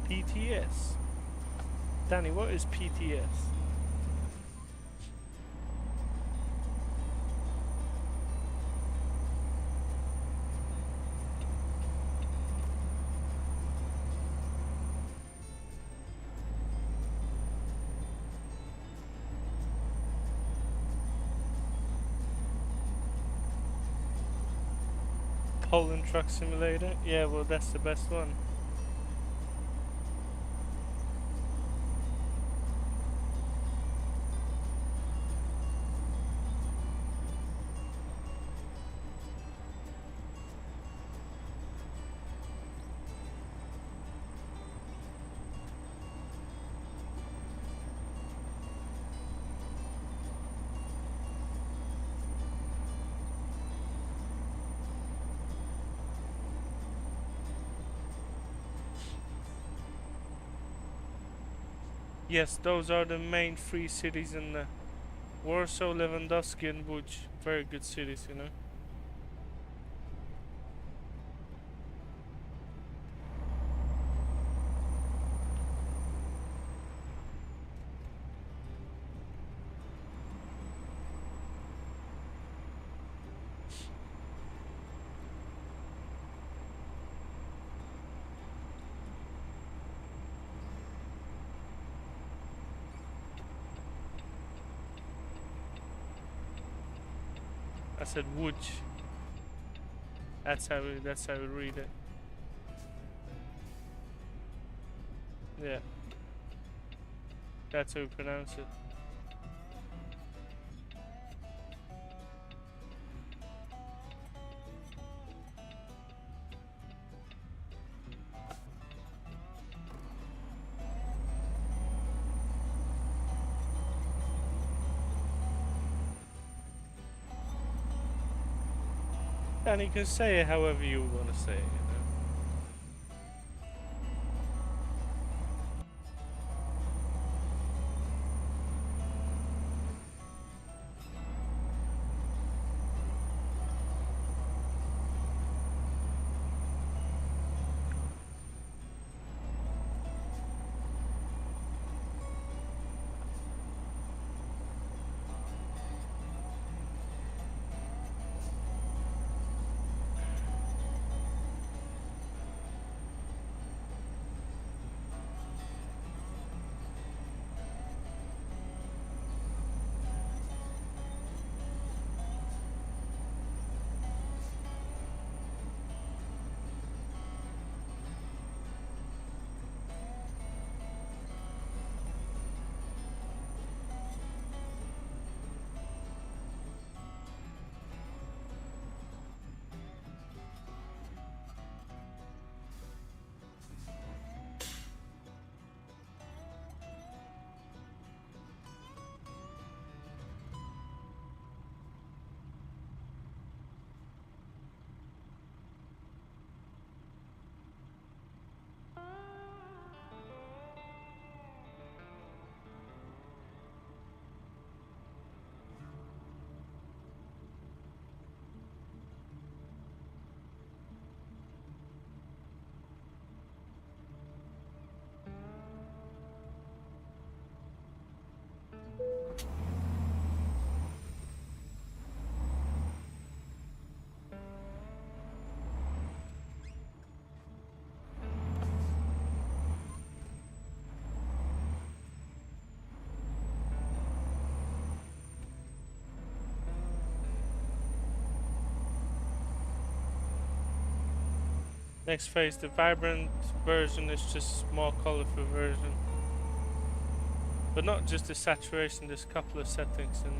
PTS. Danny, what is PTS? Poland Truck Simulator? Yeah, well, that's the best one. Yes, those are the main three cities in Warsaw, Lewandowski and Łódź. Very good cities, you know. I said Łódź. That's how we read it. Yeah. That's how we pronounce it. And you can say it however you want to say it, you know. Next phase, the vibrant version is just more colorful version. But not just the saturation, there's a couple of settings in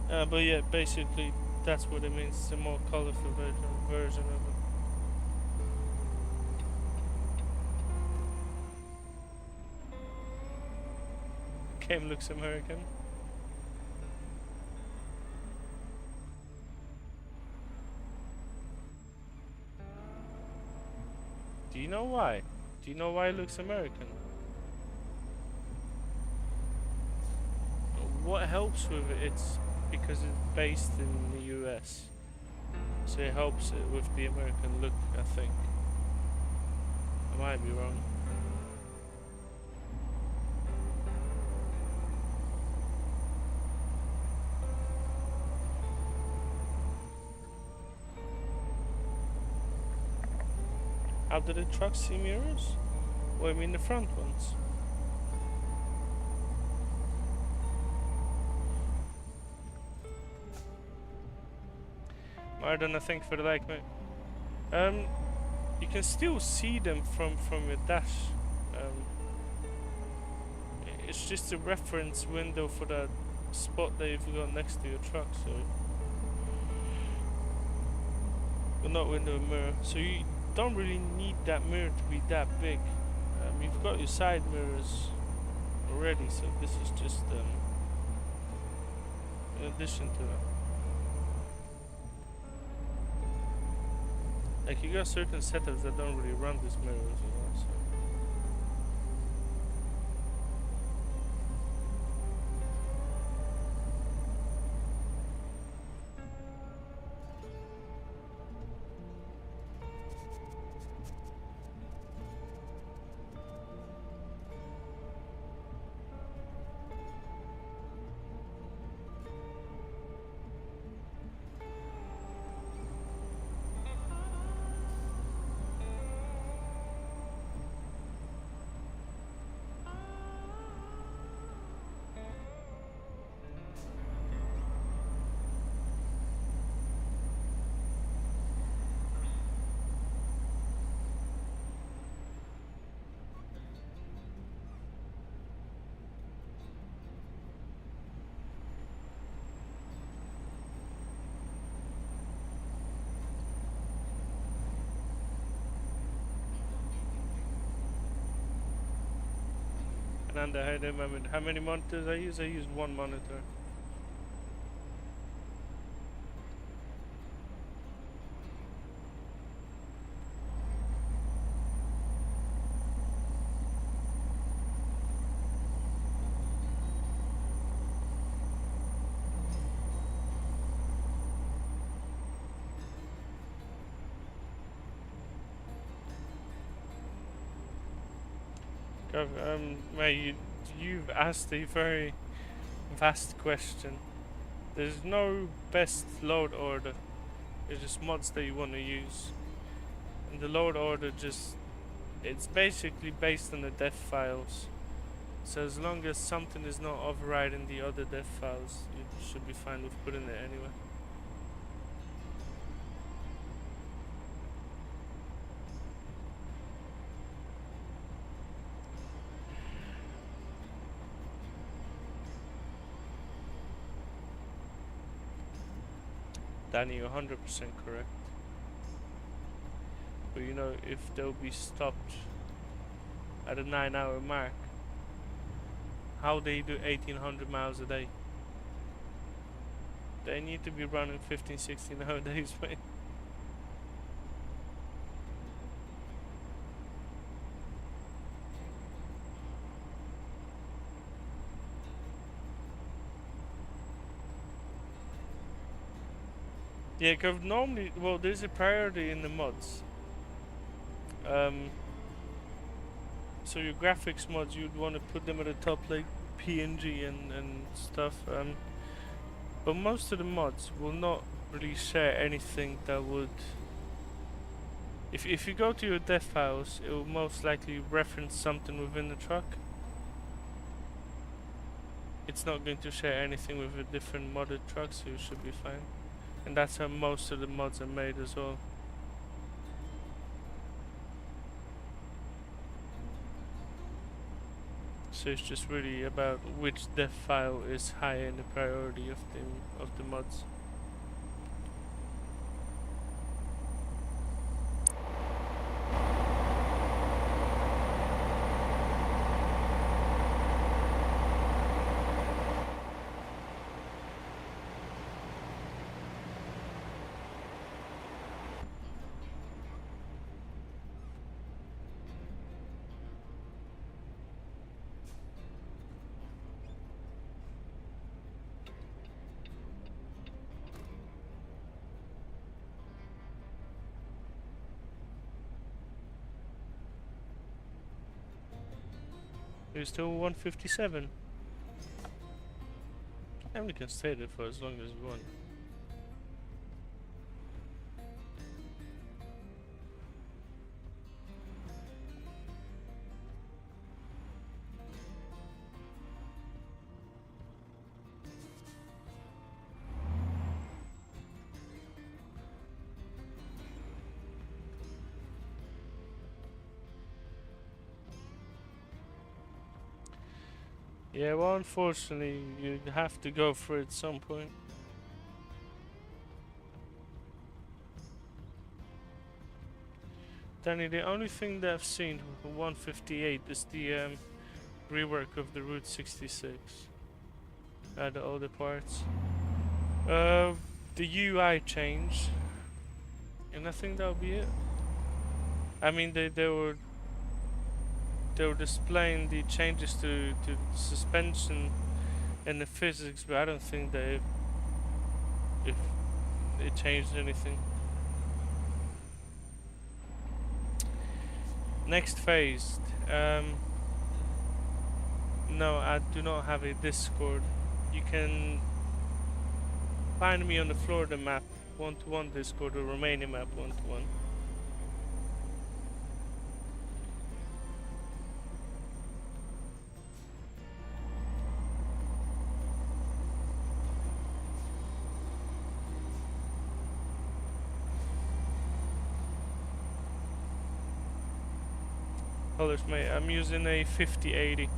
there. But yeah, basically that's what it means, it's a more colorful version of it. Game looks American. Do you know why? Do you know why it looks American? What helps with it, it's because it's based in the US. So it helps it with the American look, I think. I might be wrong. How do the trucks see mirrors? Well, I mean the front ones. More than I think for the like, mate. You can still see them from your dash. It's just a reference window for that spot that you've got next to your truck, so. But not window mirror, so you don't really need that mirror to be that big. You've got your side mirrors already, so this is just in addition to that. Like, you got certain setups that don't really run these mirrors, you know, so. And how many monitors I use? I use one monitor. Mate, you've asked a very vast question. There's no best load order. It's just mods that you want to use. And the load order it's basically based on the dev files. So as long as something is not overriding the other dev files, you should be fine with putting it anyway. Danny, you're 100% correct. But you know, if they'll be stopped at a 9-hour mark, how they do 1800 miles a day? They need to be running 15, 16 hour days, mate. Yeah, because normally, well, there's a priority in the mods. So your graphics mods, you'd want to put them at the top, like PNG and stuff. But most of the mods will not really share anything that would. If you go to your dev files, it will most likely reference something within the truck. It's not going to share anything with a different modded truck, so you should be fine. And that's how most of the mods are made as well. So it's just really about which dev file is higher in the priority of the mods. It's still 157. And we can stay there for as long as we want. Yeah, well, unfortunately, you have to go for it at some point. Danny, the only thing that I've seen for 158 is the rework of the Route 66. The older parts. The UI changed, and I think that'll be it. I mean, they were displaying the changes to the suspension and the physics, but I don't think that it changed anything. Next phase. No, I do not have a Discord. You can find me on the Florida map 1-to-1 Discord or Romania map 1-to-1. Colors, mate. I'm using a 5080.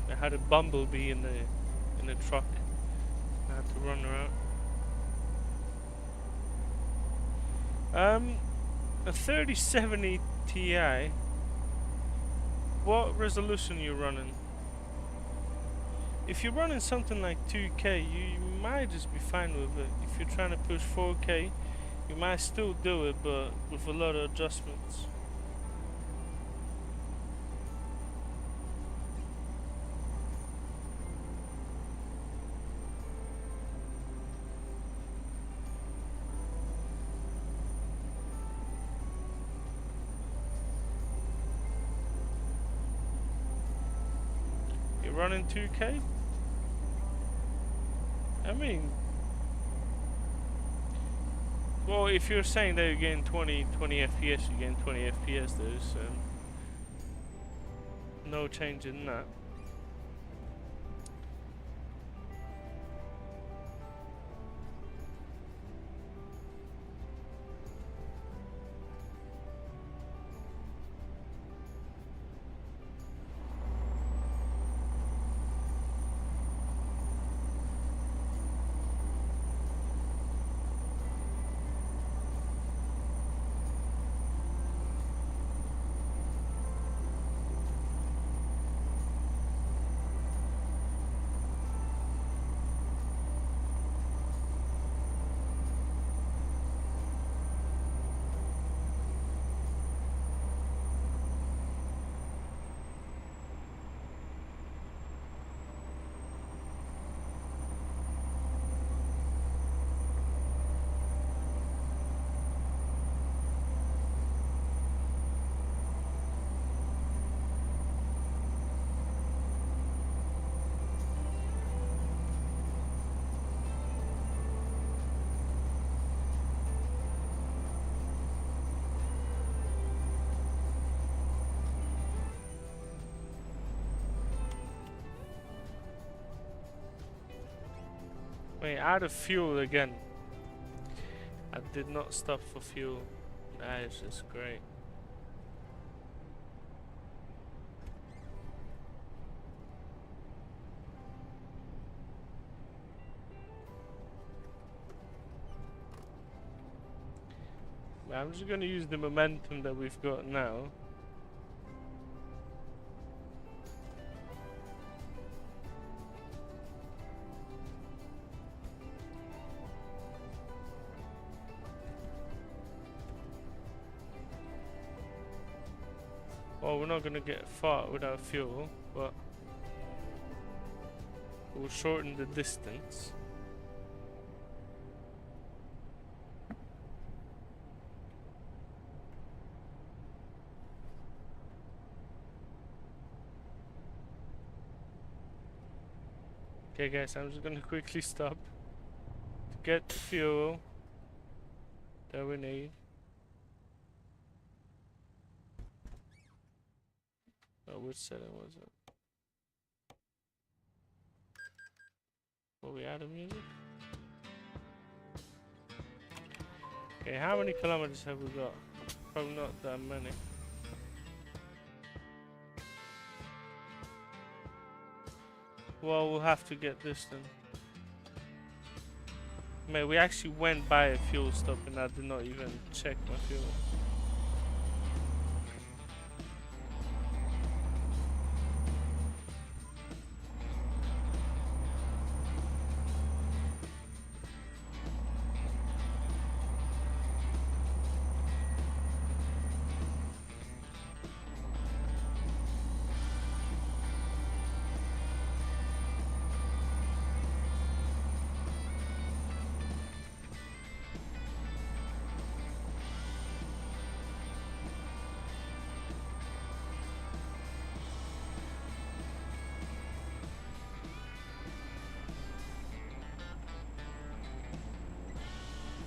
I had a bumblebee in the truck. I had to run around. A 3070 Ti. What resolution you running? If you're running something like 2K, you might just be fine with it. If you're trying to push 4K, you might still do it, but with a lot of adjustments. Running 2K? I mean, well, if you're saying that you're getting 20 FPS, you're getting 20 FPS. There's no change in that. Wait, out of fuel again. I did not stop for fuel. That is just great. I'm just gonna use the momentum that we've got now. Well, we're not gonna get far without fuel, but we'll shorten the distance. Okay guys, I'm just gonna quickly stop to get the fuel that we need. Oh, which setting was it? Were we out of music? Okay, how many kilometers have we got? Probably not that many. Well, we'll have to get this then. Man, we actually went by a fuel stop and I did not even check my fuel.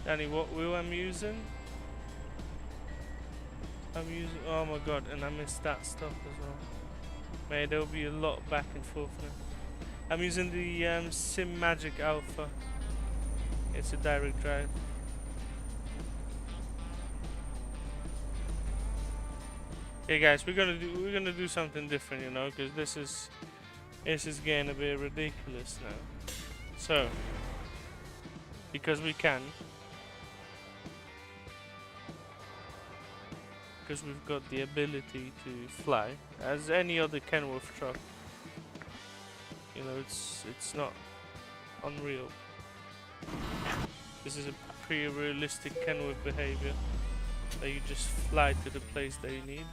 Danny, what wheel I'm using? I'm using, oh my god, and I missed that stuff as well. Man, there'll be a lot back and forth now. I'm using the Sim Magic Alpha. It's a direct drive. Okay guys, we're gonna do something different, you know, because this is getting a bit ridiculous now. So, because we can. Because we've got the ability to fly, as any other Kenworth truck. You know, it's not unreal. This is a pretty realistic Kenworth behavior, that you just fly to the place that you need.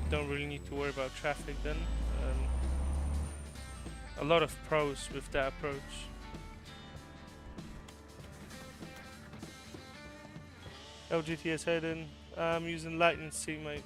Don't really need to worry about traffic then. A lot of pros with that approach. LGTS heading. I'm using Lightning C, mate.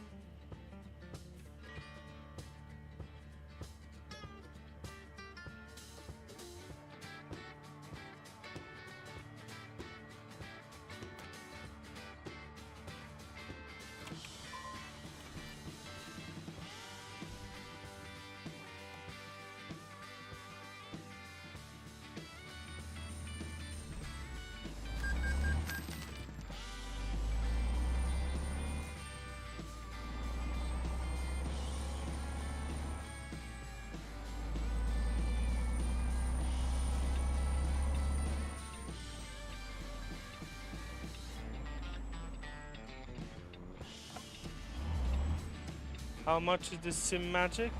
How much is this Sim Magic?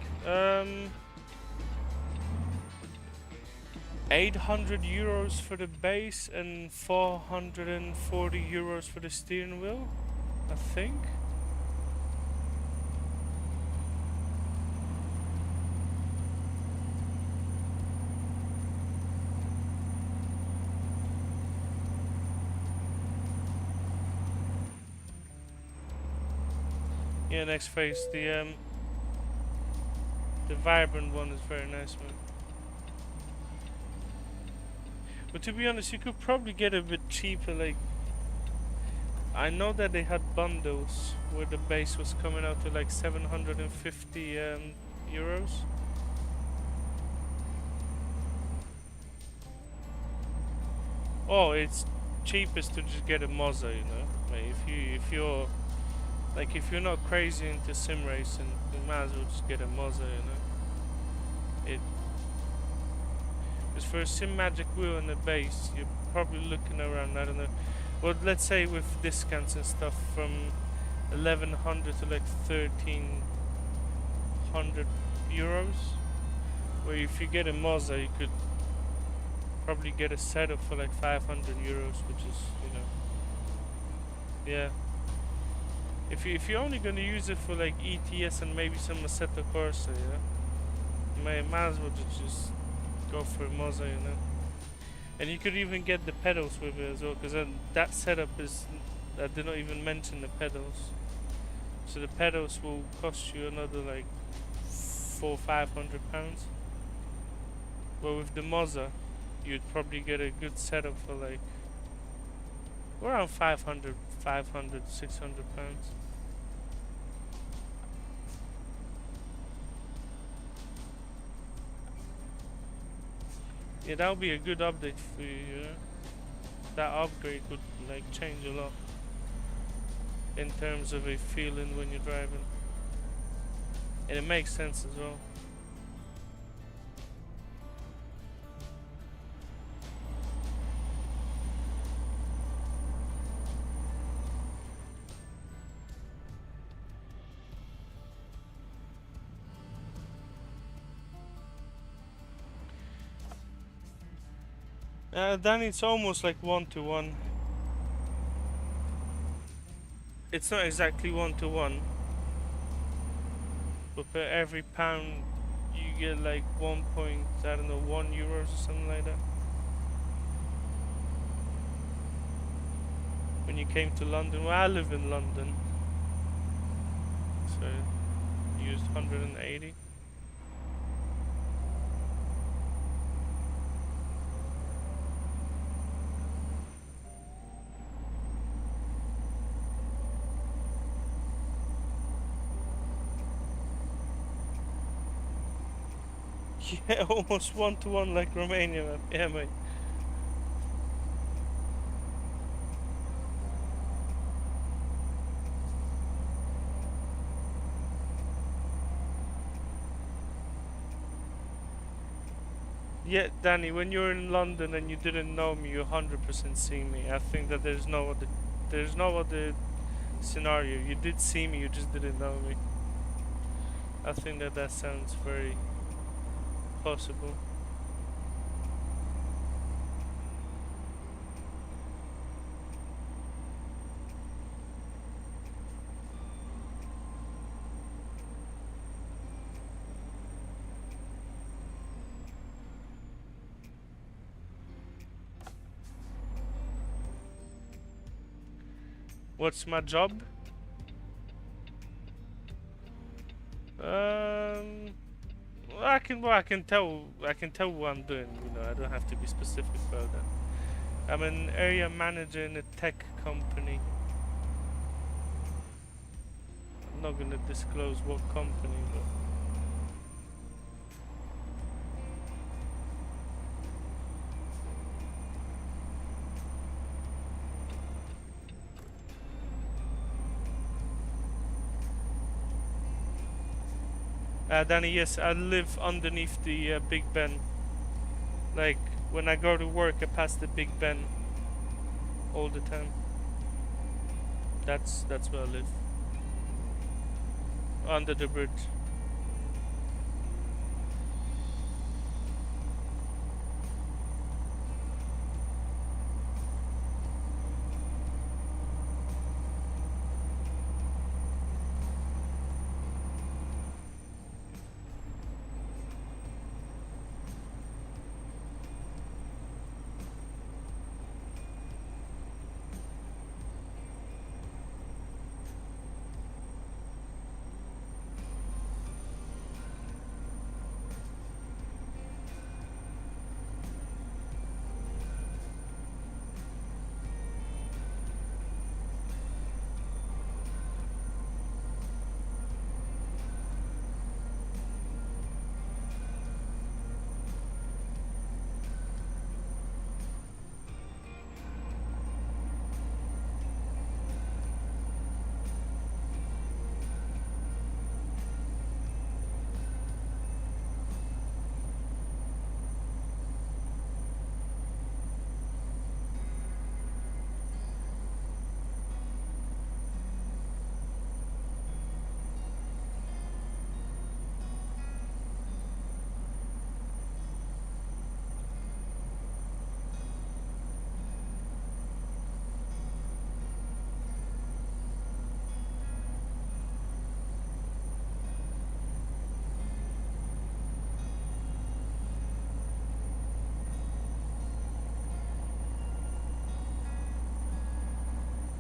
800 euros for the base and 440 euros for the steering wheel, I think. Yeah, next phase, the vibrant one is very nice, man. But to be honest, you could probably get a bit cheaper. Like, I know that they had bundles where the base was coming out to like 750 euros. Oh, it's cheapest to just get a Mazda, you know. Like if you're if you're not crazy into sim racing, you might as well just get a Mazda, you know. It because for a sim magic wheel and a base, you're probably looking around, I don't know. Well, let's say with discounts and stuff from 1100 to like 1300 euros. Where if you get a Mazda, you could probably get a setup for like 500 euros, which is, you know, yeah. If you're only gonna use it for like ATS and maybe some Assetto Corsa, yeah, might as well just go for a Mazda, you know. And you could even get the pedals with it as well, because that setup is, I did not even mention the pedals. So the pedals will cost you another like £400-500. But with the Mazda, you'd probably get a good setup for like around 600 pounds. Yeah, that would be a good update for you, you know? That upgrade would like change a lot in terms of a feeling when you're driving. And it makes sense as well. Then it's almost like 1-to-1. It's not exactly 1-to-1, but for every pound you get like 1 euros or something like that. When you came to London, well, I live in London, so used 180. Yeah, almost 1-to-1 like Romania, man. Yeah, mate. Yeah, Danny, when you're in London and you didn't know me, you 100% see me. I think that there's no other scenario. You did see me, you just didn't know me. I think that sounds very possible. What's my job? I can tell what I'm doing. You know, I don't have to be specific about that. I'm an area manager in a tech company. I'm not gonna disclose what company, but. Danny, yes, I live underneath the Big Ben. Like, when I go to work, I pass the Big Ben all the time. That's where I live. Under the bridge.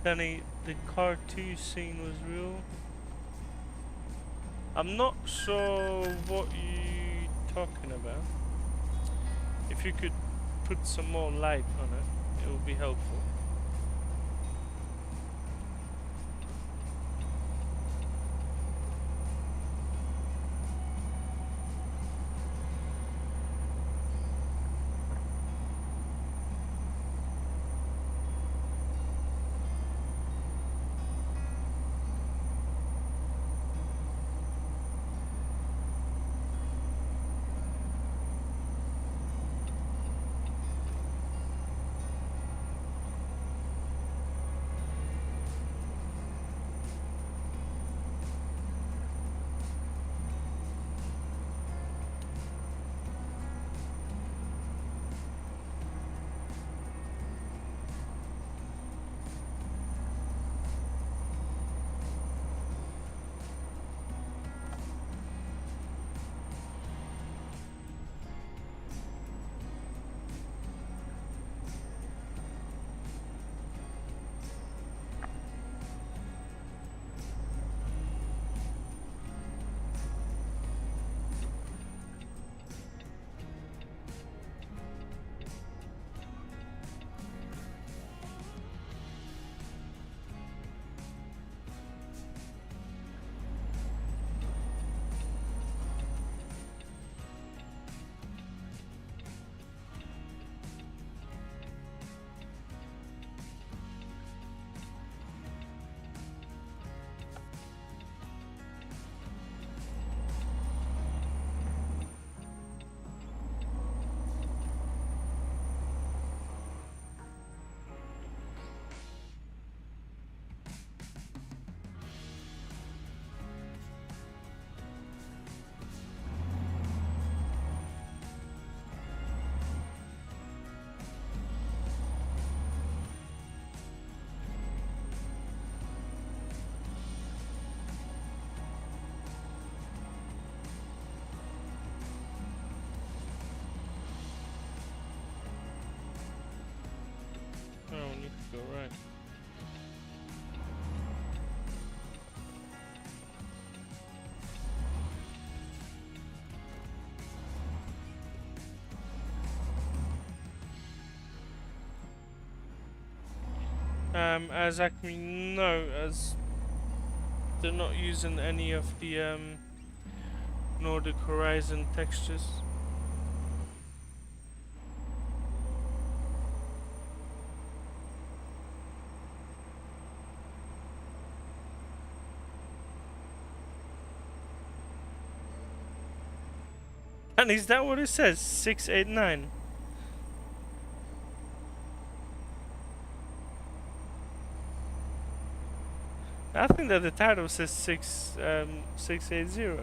Danny, the car 2 scene was real. I'm not sure what you're talking about. If you could put some more light on it, it would be helpful. Oh, we need to go right. As actually no, as they're not using any of the Nordic Horizon textures. And is that what it says? 689. I think that the title says 680.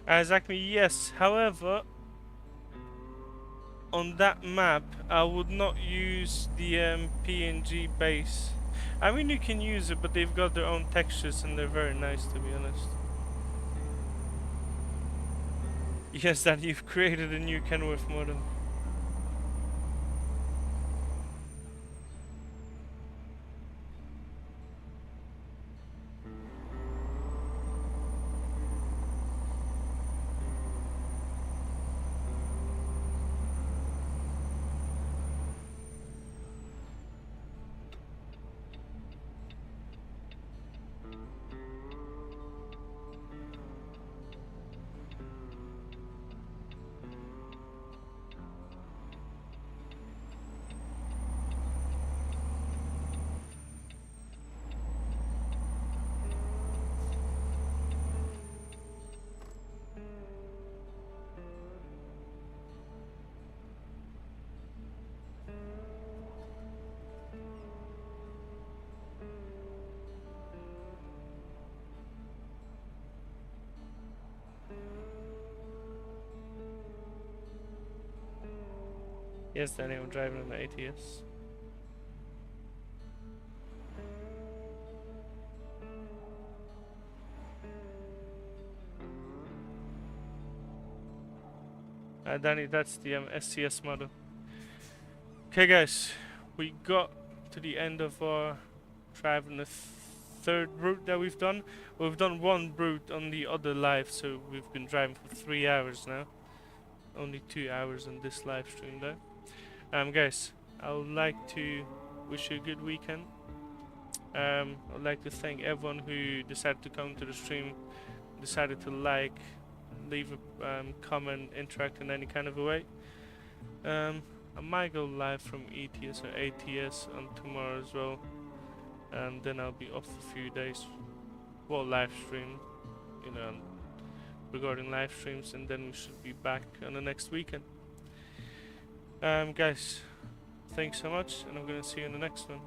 Exactly, yes. However, on that map, I would not use the PNG base. I mean, you can use it, but they've got their own textures and they're very nice, to be honest. Yes, that you've created a new Kenworth modem. Yes, Danny, I'm driving an ATS. Danny, that's the STS model. Okay guys, we got to the end of our drive on the third route that we've done. We've done one route on the other live, so we've been driving for 3 hours now. Only 2 hours on this live stream though. Guys, I would like to wish you a good weekend. I'd like to thank everyone who decided to come to the stream, decided to like, leave a comment, interact in any kind of a way. I might go live from ETS or ATS on tomorrow as well, and then I'll be off a few days. Well, live stream, you know, regarding live streams, and then we should be back on the next weekend. Guys, thanks so much, and I'm gonna see you in the next one.